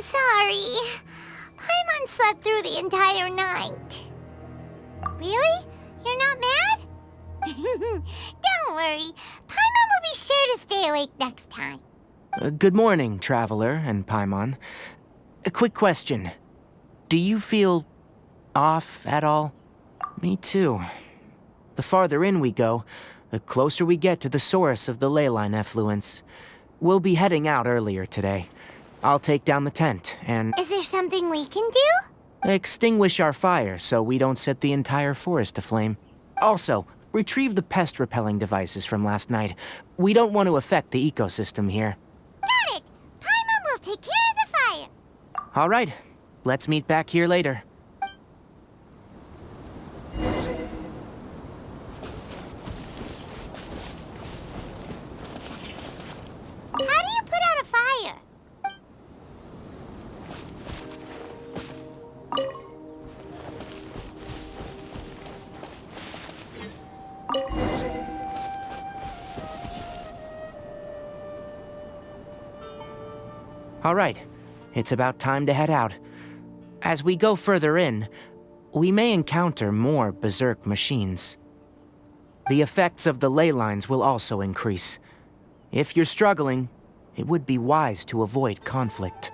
Sorry. Paimon slept through the entire night. Really? You're not mad? Don't worry. Paimon will be sure to stay awake next time. Good morning, Traveler and Paimon. A quick question. Do you feel off at all? Me too. The farther in we go, the closer we get to the source of the leyline effluence. We'll be heading out earlier today. I'll take down the tent and... Is there something we can do? extinguish our fire so we don't set the entire forest aflame. Also, retrieve the pest-repelling devices from last night. We don't want to affect the ecosystem here. Got it! Paimon will take care of the fire. All right. Let's meet back here later. How do you put out a fire? All right. It's about time to head out. As we go further in, we may encounter more berserk machines. The effects of the ley lines will also increase. If you're struggling, it would be wise to avoid conflict.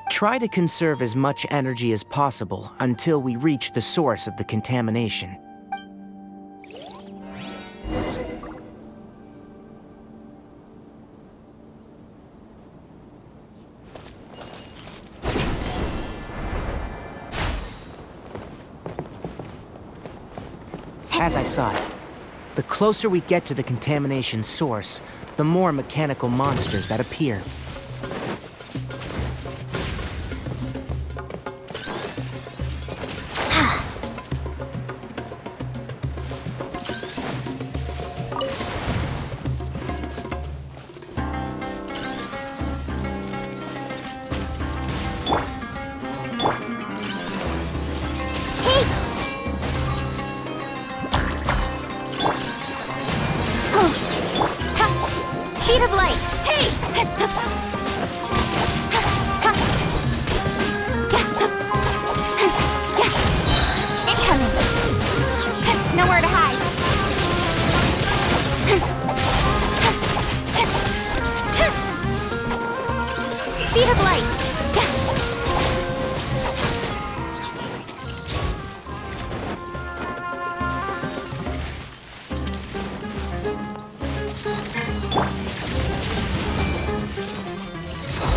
Try to conserve as much energy as possible until we reach the source of the contamination. As I thought, the closer we get to the contamination source, the more mechanical monsters that appear. Speed of light. Hey! Incoming. Nowhere to hide. Speed of light.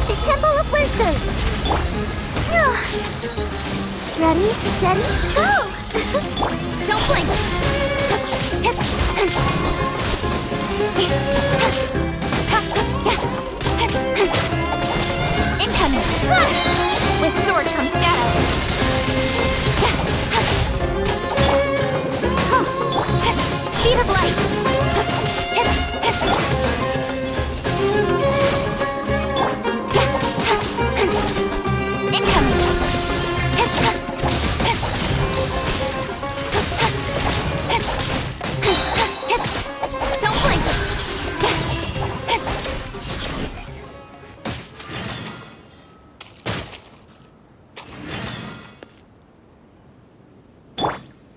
The Temple of Wisdom. Ready, steady, go! Don't blink. Incoming. With sword comes shadow. Speed of light. Don't blink.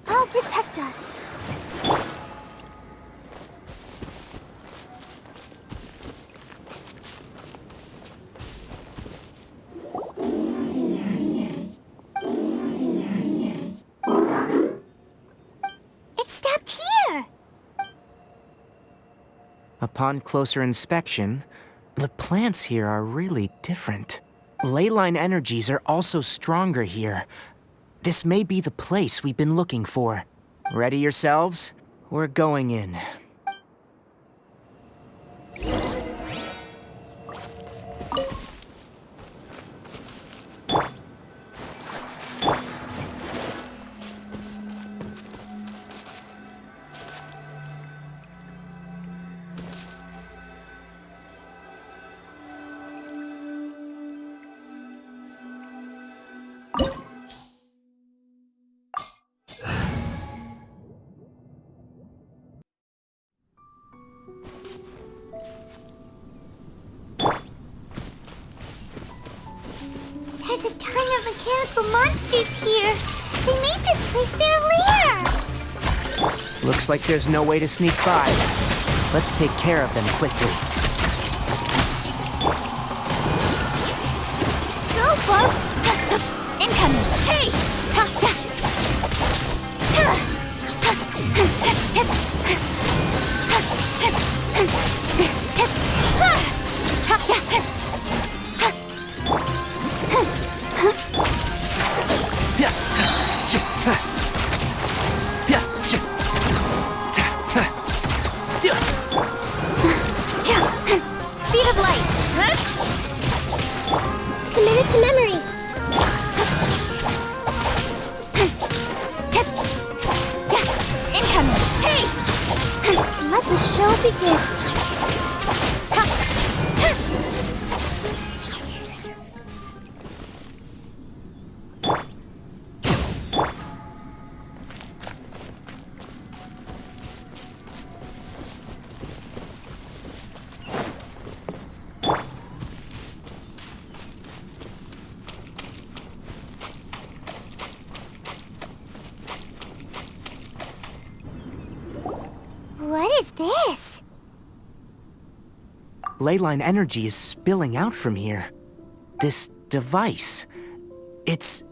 I'll protect us. It stopped here. Upon closer inspection, the plants here are really different. Leyline energies are also stronger here. This may be the place we've been looking for. Ready yourselves? We're going in. There's a ton of mechanical monsters here. They made this place their lair. Looks like there's no way to sneak by. Let's take care of them quickly. Go, Bug. Incoming. Hey! Speed of light. Commit it to memory. Incoming. Hey! Let the show begin. What is this? Leyline energy is spilling out from here. This device, it's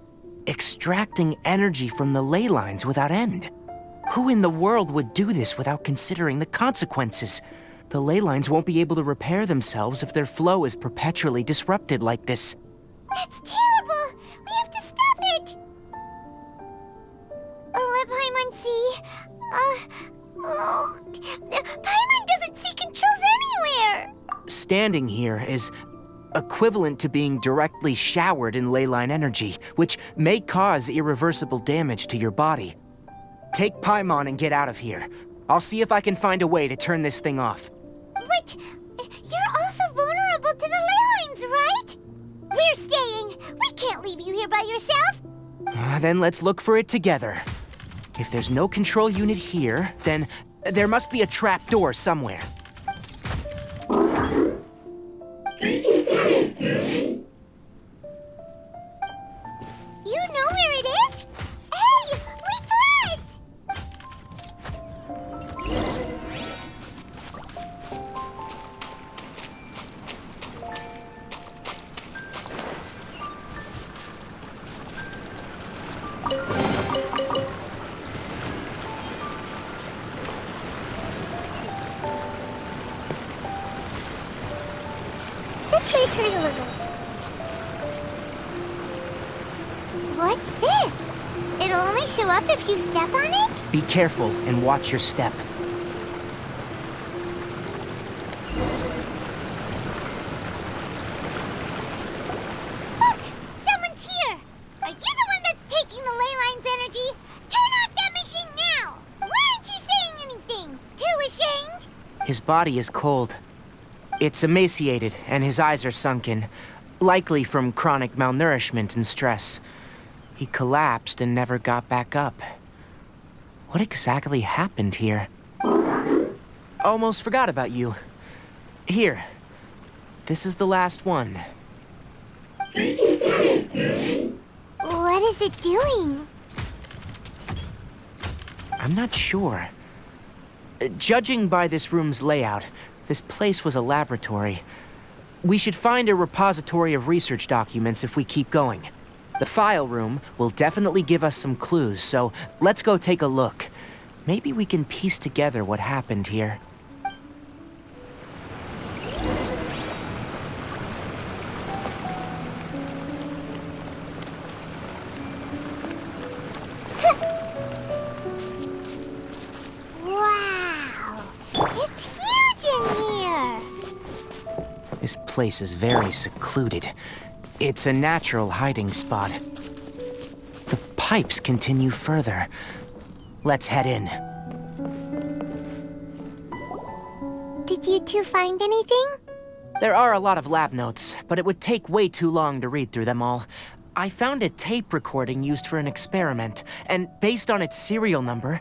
extracting energy from the ley lines without end. Who in the world would do this without considering the consequences? The ley lines won't be able to repair themselves if their flow is perpetually disrupted like this. That's terrible! We have to stop it! Let Paimon see. Paimon doesn't see controls anywhere! Standing here is equivalent to being directly showered in leyline energy, which may cause irreversible damage to your body. Take Paimon and get out of here. I'll see if I can find a way to turn this thing off. But you're also vulnerable to the ley lines, right? We're staying. We can't leave you here by yourself. Then let's look for it together. If there's no control unit here, then there must be a trap door somewhere. What's this? It'll only show up if you step on it? Be careful and watch your step. Look! Someone's here! Are you the one that's taking the ley line's energy? Turn off that machine now! Why aren't you saying anything? Too ashamed? His body is cold. It's emaciated, and his eyes are sunken, likely from chronic malnourishment and stress. He collapsed and never got back up. What exactly happened here? Almost forgot about you. Here. This is the last one. What is it doing? I'm not sure. Judging by this room's layout, this place was a laboratory. We should find a repository of research documents if we keep going. The file room will definitely give us some clues, so let's go take a look. Maybe we can piece together what happened here. Wow! It's huge in here! This place is very secluded. It's a natural hiding spot. The pipes continue further. Let's head in. Did you two find anything? There are a lot of lab notes, but it would take way too long to read through them all. I found a tape recording used for an experiment, and based on its serial number,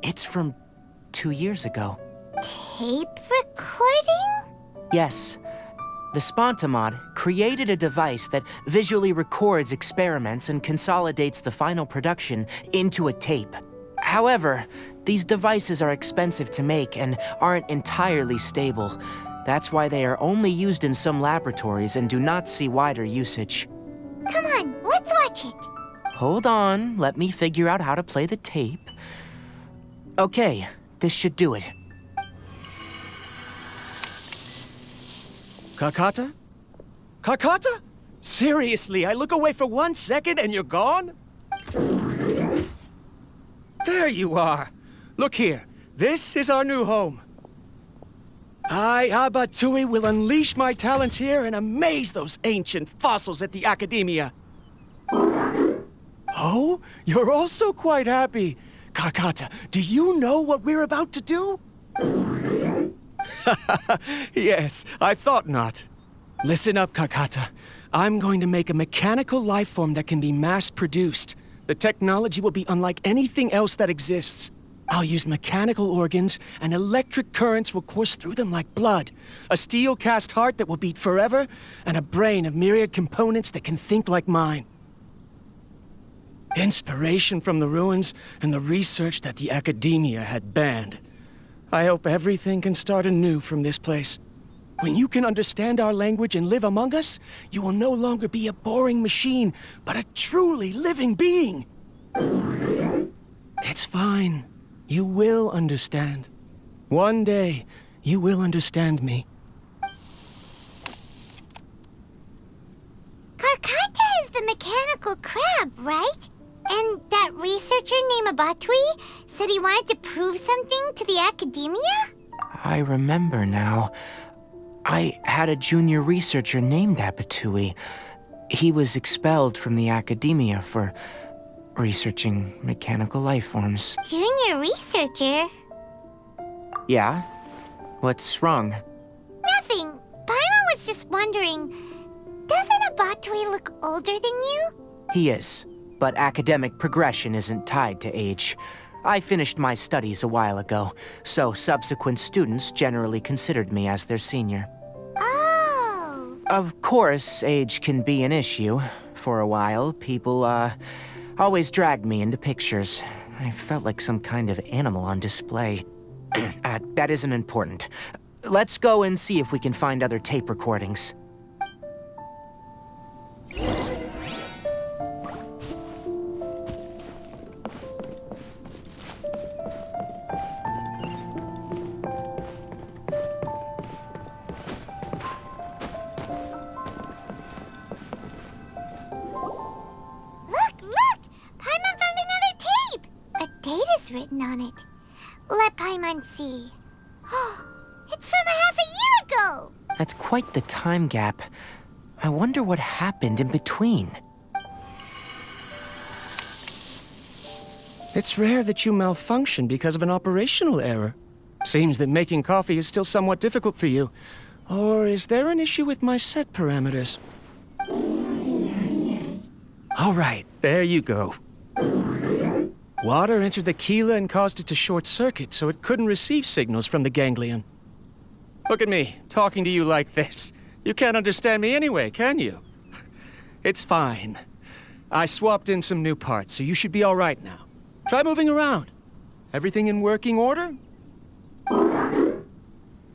it's from 2 years ago. Tape recording? Yes. The Spontamod created a device that visually records experiments and consolidates the final production into a tape. However, these devices are expensive to make and aren't entirely stable. That's why they are only used in some laboratories and do not see wider usage. Come on, let's watch it. Hold on, let me figure out how to play the tape. Okay, this should do it. Kakata? Kakata? Seriously, I look away for 1 second and you're gone? There you are. Look here. This is our new home. I, Abatui, will unleash my talents here and amaze those ancient fossils at the Academia. Oh, you're also quite happy. Kakata, do you know what we're about to do? Yes, I thought not. Listen up, Kakata. I'm going to make a mechanical life form that can be mass-produced. The technology will be unlike anything else that exists. I'll use mechanical organs, and electric currents will course through them like blood. A steel-cast heart that will beat forever, and a brain of myriad components that can think like mine. Inspiration from the ruins and the research that the Academia had banned. I hope everything can start anew from this place. When you can understand our language and live among us, you will no longer be a boring machine, but a truly living being. It's fine. You will understand. One day, you will understand me. Karkata is the mechanical crab, right? And that researcher named Abatui said he wanted to prove something to the Academia? I remember now. I had a junior researcher named Abatui. He was expelled from the Academia for researching mechanical life forms. Junior researcher? Yeah? What's wrong? Nothing. Paimon was just wondering, doesn't Abatui look older than you? He is, but academic progression isn't tied to age. I finished my studies a while ago, so subsequent students generally considered me as their senior. Oh! Of course, age can be an issue. For a while, people, always dragged me into pictures. I felt like some kind of animal on display. That isn't important. Let's go and see if we can find other tape recordings. on it. Let Paimon see. Oh, it's from half a year ago! That's quite the time gap. I wonder what happened in between. It's rare that you malfunction because of an operational error. Seems that making coffee is still somewhat difficult for you. Or is there an issue with my set parameters? All right, there you go. Water entered the chela and caused it to short-circuit, so it couldn't receive signals from the ganglion. Look at me, talking to you like this. You can't understand me anyway, can you? It's fine. I swapped in some new parts, so you should be all right now. Try moving around. Everything in working order?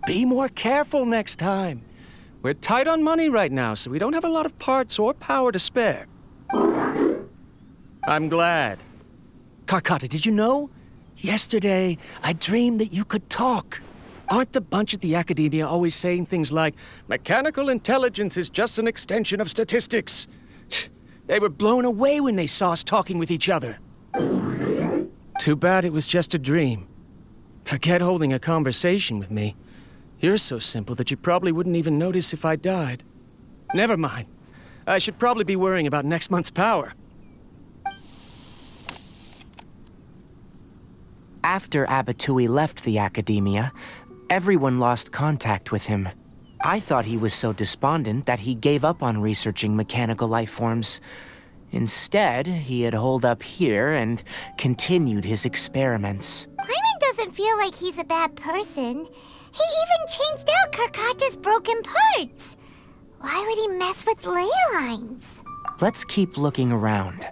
Be more careful next time. We're tight on money right now, so we don't have a lot of parts or power to spare. I'm glad. Karkata, did you know? Yesterday, I dreamed that you could talk. Aren't the bunch at the Academia always saying things like, mechanical intelligence is just an extension of statistics? They were blown away when they saw us talking with each other. Too bad it was just a dream. Forget holding a conversation with me. You're so simple that you probably wouldn't even notice if I died. Never mind. I should probably be worrying about next month's power. After Abatui left the Academia, everyone lost contact with him. I thought he was so despondent that he gave up on researching mechanical life forms. Instead, he had holed up here and continued his experiments. Paimon doesn't feel like he's a bad person. He even changed out Karkata's broken parts. Why would he mess with ley lines? Let's keep looking around.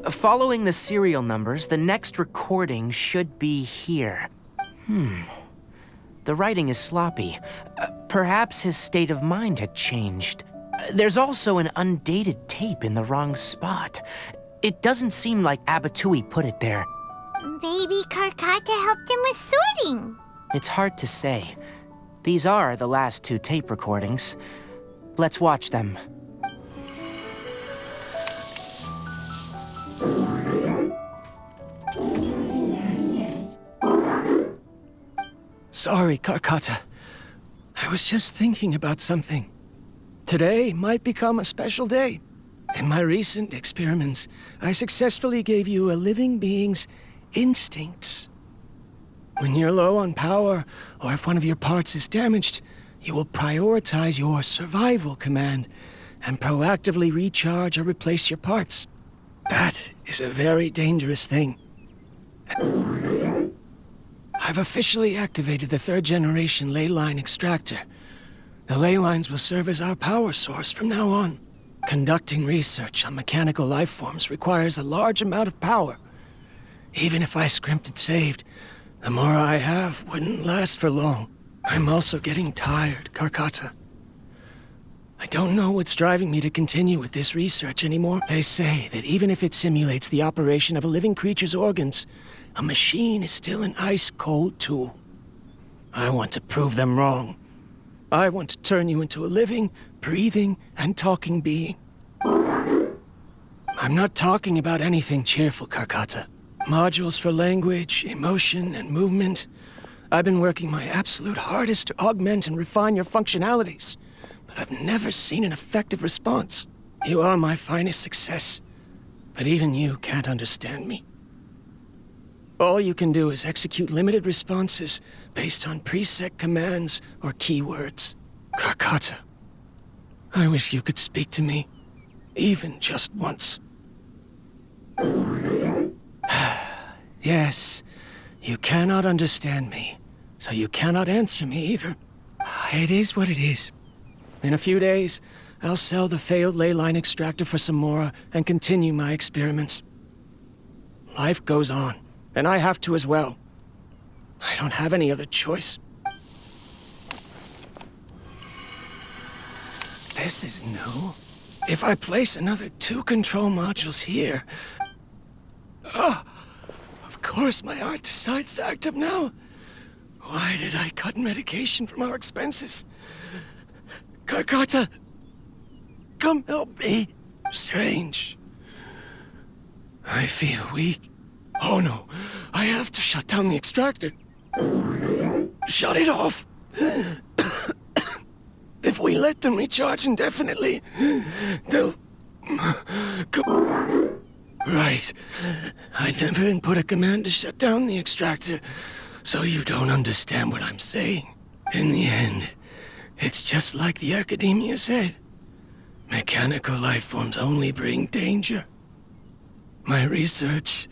Following the serial numbers, the next recording should be here. The writing is sloppy. Perhaps his state of mind had changed. There's also an undated tape in the wrong spot. It doesn't seem like Abatui put it there. Maybe Karkata helped him with sorting. It's hard to say. These are the last two tape recordings. Let's watch them. Sorry, Karkata. I was just thinking about something. Today might become a special day. In my recent experiments, I successfully gave you a living being's instincts. When you're low on power, or if one of your parts is damaged, you will prioritize your survival command and proactively recharge or replace your parts. That is a very dangerous thing. I've officially activated the 3rd generation ley line extractor. The ley lines will serve as our power source from now on. Conducting research on mechanical life forms requires a large amount of power. Even if I scrimped and saved, the more I have wouldn't last for long. I'm also getting tired, Karkata. I don't know what's driving me to continue with this research anymore. They say that even if it simulates the operation of a living creature's organs, a machine is still an ice-cold tool. I want to prove them wrong. I want to turn you into a living, breathing, and talking being. I'm not talking about anything cheerful, Karkata. Modules for language, emotion, and movement. I've been working my absolute hardest to augment and refine your functionalities, but I've never seen an effective response. You are my finest success, but even you can't understand me. All you can do is execute limited responses based on preset commands or keywords. Karkata, I wish you could speak to me, even just once. Yes, you cannot understand me, so you cannot answer me either. It is what it is. In a few days, I'll sell the failed ley line extractor for some more and continue my experiments. Life goes on. And I have to as well. I don't have any other choice. This is new. If I place another 2 control modules here... Of course my art decides to act up now. Why did I cut medication from our expenses? Kakata, come help me. Strange. I feel weak. Oh no, I have to shut down the extractor. Shut it off. If we let them recharge indefinitely, they'll... Right. I never input a command to shut down the extractor, so you don't understand what I'm saying. In the end, it's just like the academia said. Mechanical life forms only bring danger. My research...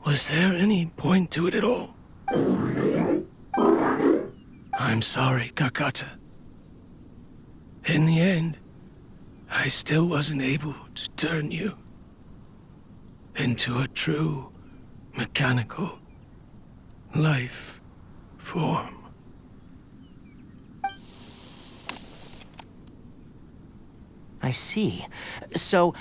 Was there any point to it at all? I'm sorry, Kakata. In the end, I still wasn't able to turn you into a true mechanical life form. I see. So,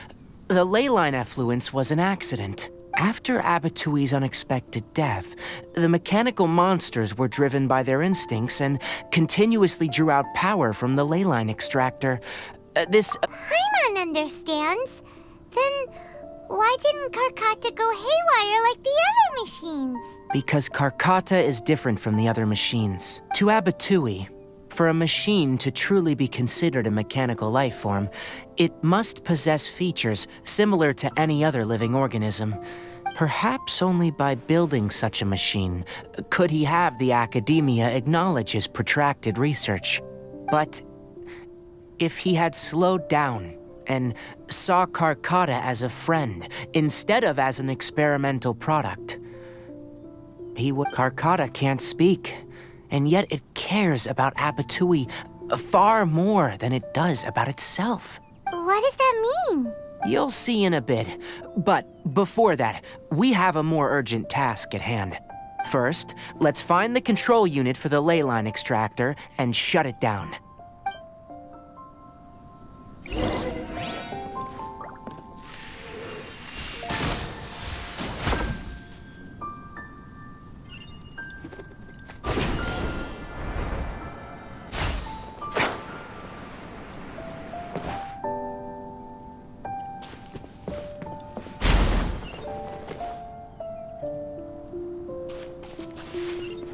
the ley line effluence was an accident. After Abatui's unexpected death, the mechanical monsters were driven by their instincts and continuously drew out power from the ley line extractor. Paimon understands. Then why didn't Karkata go haywire like the other machines? Because Karkata is different from the other machines. To Abatui, for a machine to truly be considered a mechanical life form, it must possess features similar to any other living organism. Perhaps only by building such a machine could he have the academia acknowledge his protracted research. But if he had slowed down and saw Karkata as a friend instead of as an experimental product, he would... Karkata can't speak, and yet it cares about Abatui far more than it does about itself. What does that mean? You'll see in a bit, but before that, we have a more urgent task at hand. First, let's find the control unit for the ley line extractor and shut it down.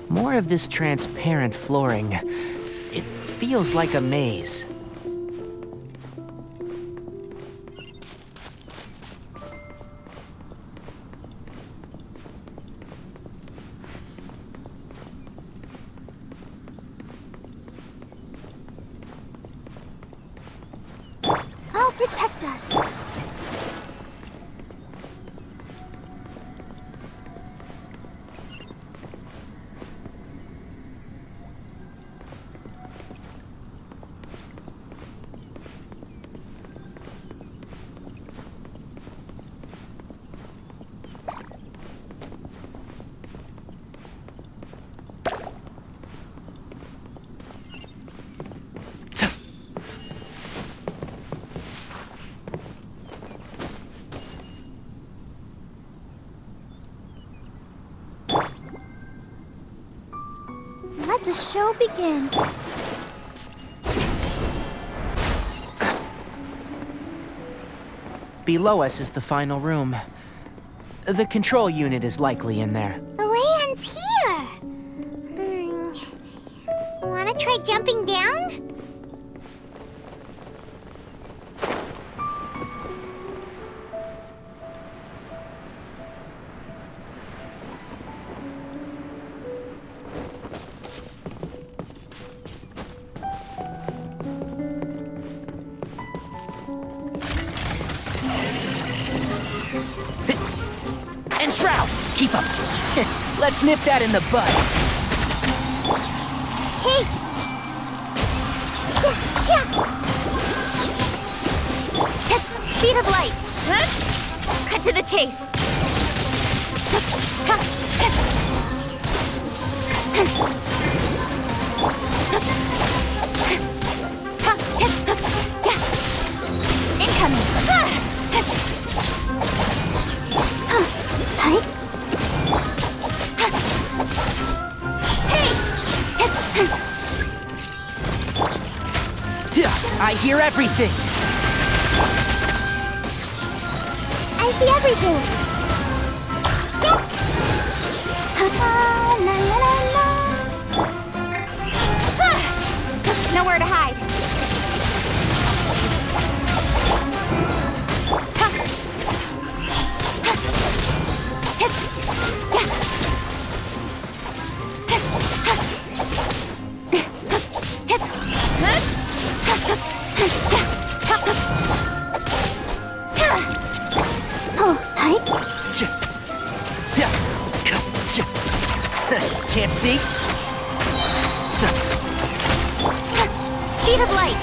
More of this transparent flooring. It feels like a maze. I'll protect us. Let the show begin. Below us is the final room. The control unit is likely in there. The way ends here. Wanna try jumping down? And Shroud, keep up. Let's nip that in the bud. Hey! Speed of light. Cut to the chase. Incoming! Hey! I hear everything! I see everything! Nowhere to hide. Can't see? Speed of light.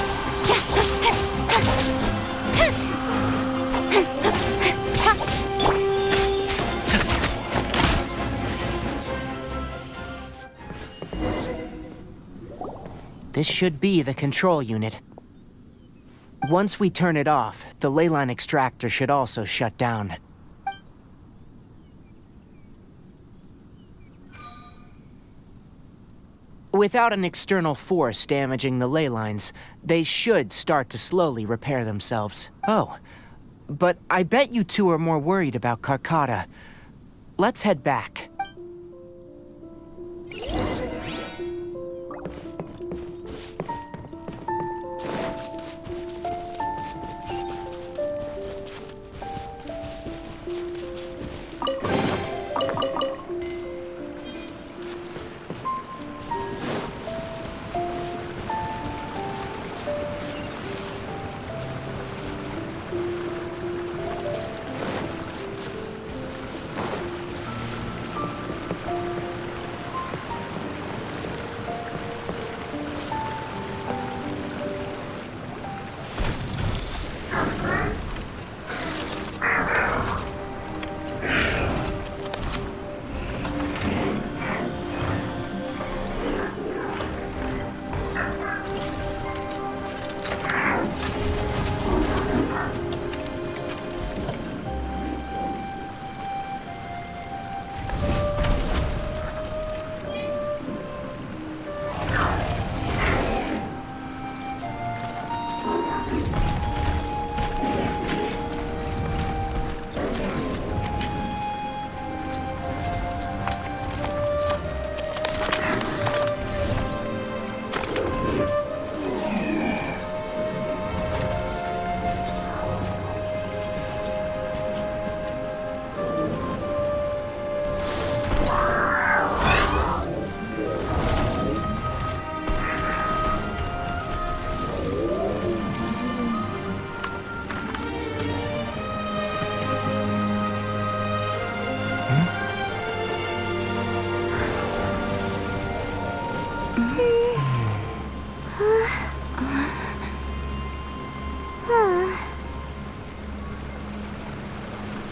This should be the control unit. Once we turn it off, the leyline extractor should also shut down. Without an external force damaging the ley lines, they should start to slowly repair themselves. Oh, but I bet you two are more worried about Carcata. Let's head back.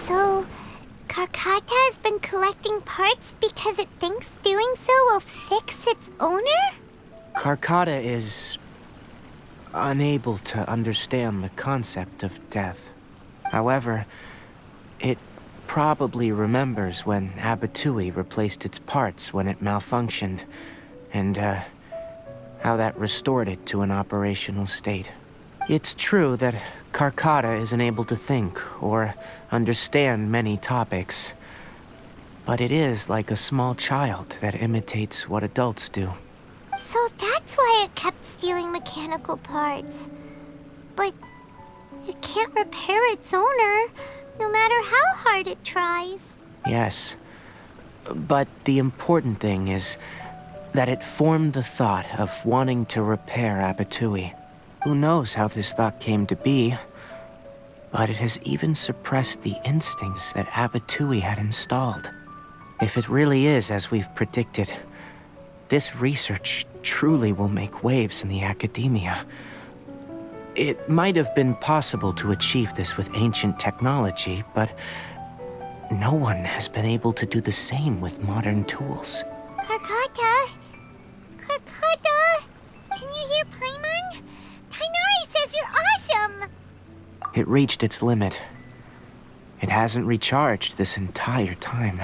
So, Carcata has been collecting parts because it thinks doing so will fix its owner? Carcata is unable to understand the concept of death. However, it probably remembers when Abatui replaced its parts when it malfunctioned, and how that restored it to an operational state. It's true that Carcata isn't able to think or understand many topics, but it is like a small child that imitates what adults do. So that's why it kept stealing mechanical parts. But it can't repair its owner, no matter how hard it tries. Yes, but the important thing is that it formed the thought of wanting to repair Abatui. Who knows how this thought came to be, but it has even suppressed the instincts that Abatui had installed. If it really is as we've predicted, this research truly will make waves in the academia. It might have been possible to achieve this with ancient technology, but no one has been able to do the same with modern tools. Carcata? Carcata? Can you hear Paimon? Tighnari says you're awesome! It reached its limit. It hasn't recharged this entire time,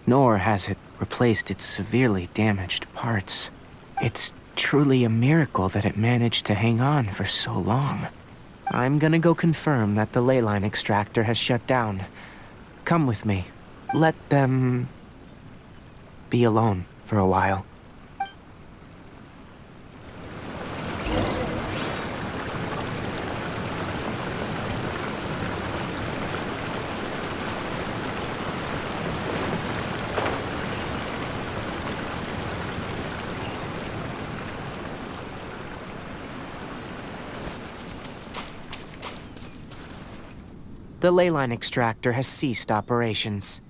nor has it replaced its severely damaged parts. It's truly a miracle that it managed to hang on for so long. I'm gonna go confirm that the ley line extractor has shut down. Come with me. Let them be alone for a while. The ley line extractor has ceased operations.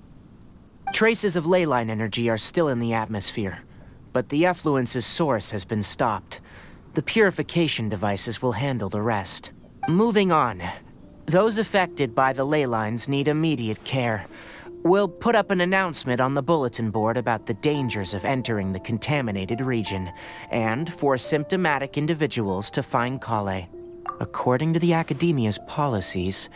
Traces of ley line energy are still in the atmosphere, but the effluence's source has been stopped. The purification devices will handle the rest. Moving on. Those affected by the ley lines need immediate care. We'll put up an announcement on the bulletin board about the dangers of entering the contaminated region, and for symptomatic individuals to find Kale. According to the Academia's policies,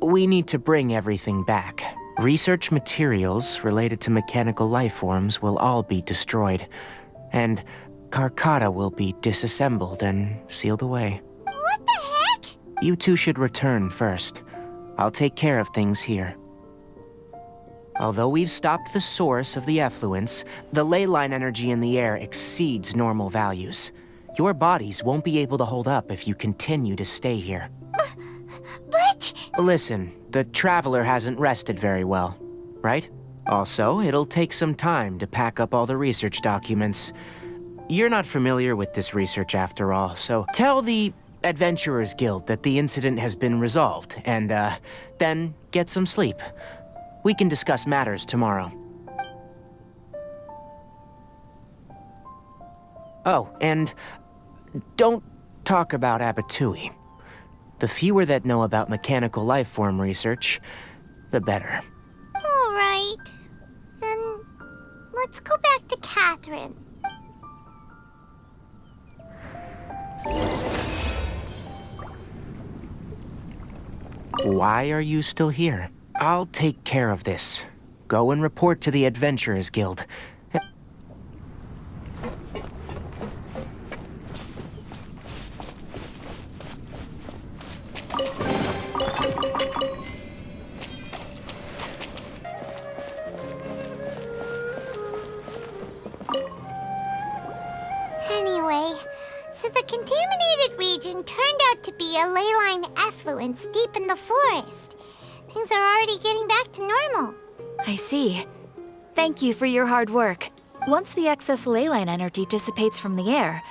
we need to bring everything back. Research materials related to mechanical life forms will all be destroyed, and Karkata will be disassembled and sealed away. What the heck? You two should return first. I'll take care of things here. Although we've stopped the source of the effluence, the ley line energy in the air exceeds normal values. Your bodies won't be able to hold up if you continue to stay here. But... Listen, the Traveler hasn't rested very well, right? Also, it'll take some time to pack up all the research documents. You're not familiar with this research after all, so tell the Adventurers Guild that the incident has been resolved, and, then get some sleep. We can discuss matters tomorrow. Oh, and don't talk about Abatui. The fewer that know about mechanical life form research, the better. All right. Then let's go back to Catherine. Why are you still here? I'll take care of this. Go and report to the Adventurers Guild. Anyway, so the contaminated region turned out to be a ley line effluence deep in the forest. Things are already getting back to normal. I see. Thank you for your hard work. Once the excess ley line energy dissipates from the air,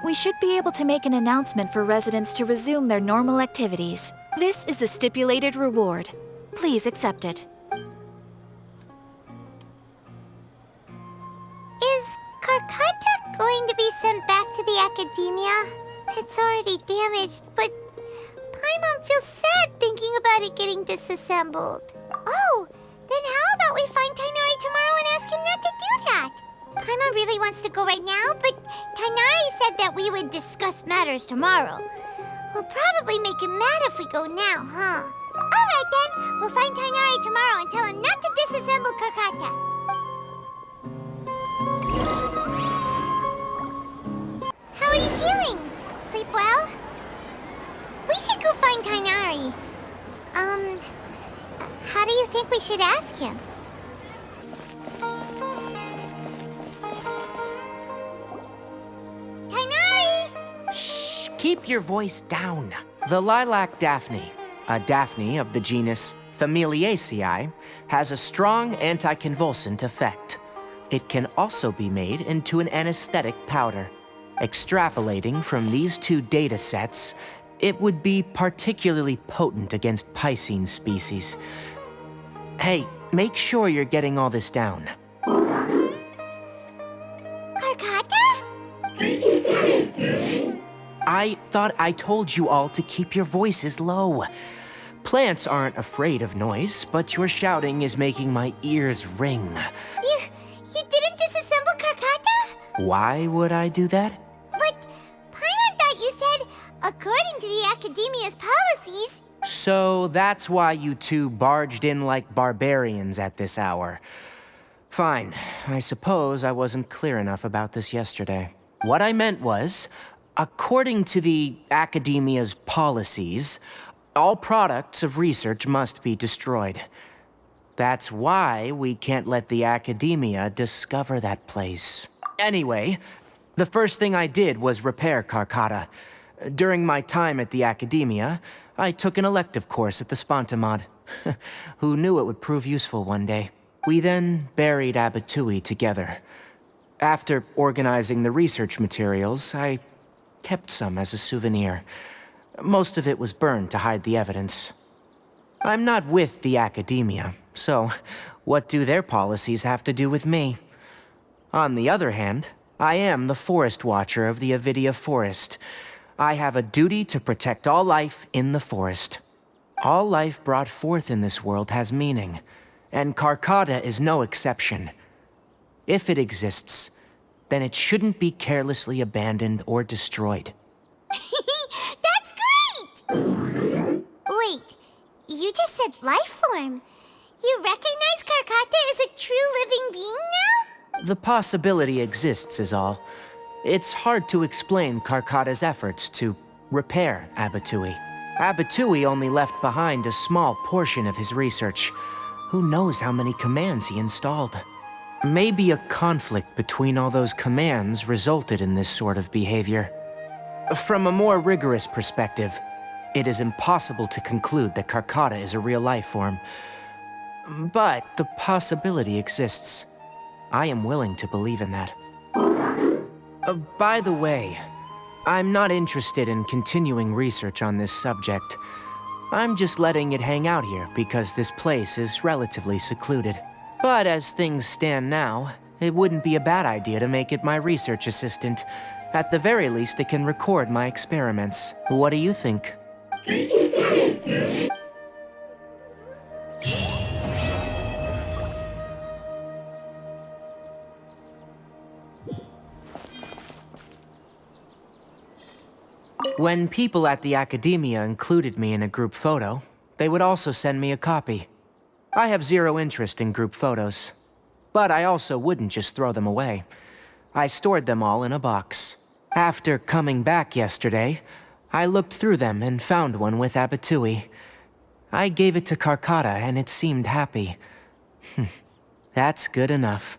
we should be able to make an announcement for residents to resume their normal activities. This is the stipulated reward. Please accept it. Is Karkata going to be sent back to the Academia? It's already damaged, but Paimon feels sad thinking about it getting disassembled. Oh, then how about we find Tighnari tomorrow and ask him not to do that? Paimon really wants to go right now, but Tighnari said that we would discuss matters tomorrow. We'll probably make him mad if we go now, huh? Alright then, we'll find Tighnari tomorrow and tell him not to disassemble Karkata. How are you feeling? Sleep well? We should go find Tighnari. How do you think we should ask him? Tighnari! Shh! Keep your voice down. The lilac daphne, a daphne of the genus Familiaceae, has a strong anticonvulsant effect. It can also be made into an anesthetic powder. Extrapolating from these two data sets, it would be particularly potent against Piscine species. Hey, make sure you're getting all this down. Karkata? I thought I told you all to keep your voices low. Plants aren't afraid of noise, but your shouting is making my ears ring. You didn't disassemble Karkata? Why would I do that? But Paimon thought you said, according to the Academia's policies... So that's why you two barged in like barbarians at this hour. Fine. I suppose I wasn't clear enough about this yesterday. What I meant was, according to the Academia's policies, all products of research must be destroyed. That's why we can't let the Academia discover that place. Anyway, the first thing I did was repair Carcata. During my time at the Academia, I took an elective course at the Spontamod. Who knew it would prove useful one day? We then buried Abatui together. After organizing the research materials, I kept some as a souvenir. Most of it was burned to hide the evidence. I'm not with the Academia, so what do their policies have to do with me? On the other hand, I am the Forest Watcher of the Avidia Forest. I have a duty to protect all life in the forest. All life brought forth in this world has meaning, and Carcata is no exception. If it exists, then it shouldn't be carelessly abandoned or destroyed. That's great! Wait, you just said life form. You recognize Carcata as a true living being now? The possibility exists is all. It's hard to explain Carcata's efforts to repair Abatui. Abatui only left behind a small portion of his research. Who knows how many commands he installed? Maybe a conflict between all those commands resulted in this sort of behavior. From a more rigorous perspective, it is impossible to conclude that Carcata is a real life form. But the possibility exists. I am willing to believe in that. By the way, I'm not interested in continuing research on this subject. I'm just letting it hang out here because this place is relatively secluded. But as things stand now, it wouldn't be a bad idea to make it my research assistant. At the very least, it can record my experiments. What do you think? When people at the Academia included me in a group photo, they would also send me a copy. I have zero interest in group photos, but I also wouldn't just throw them away. I stored them all in a box. After coming back yesterday, I looked through them and found one with Abatui. I gave it to Carcata and it seemed happy. That's good enough.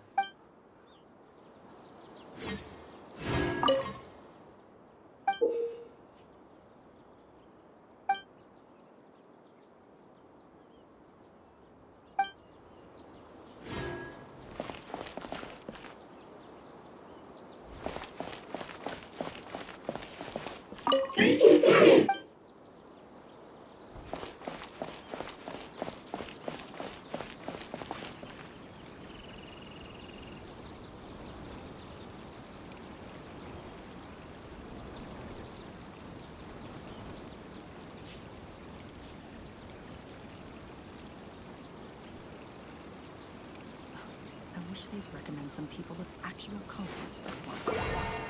I wish they'd recommend some people with actual competence for once.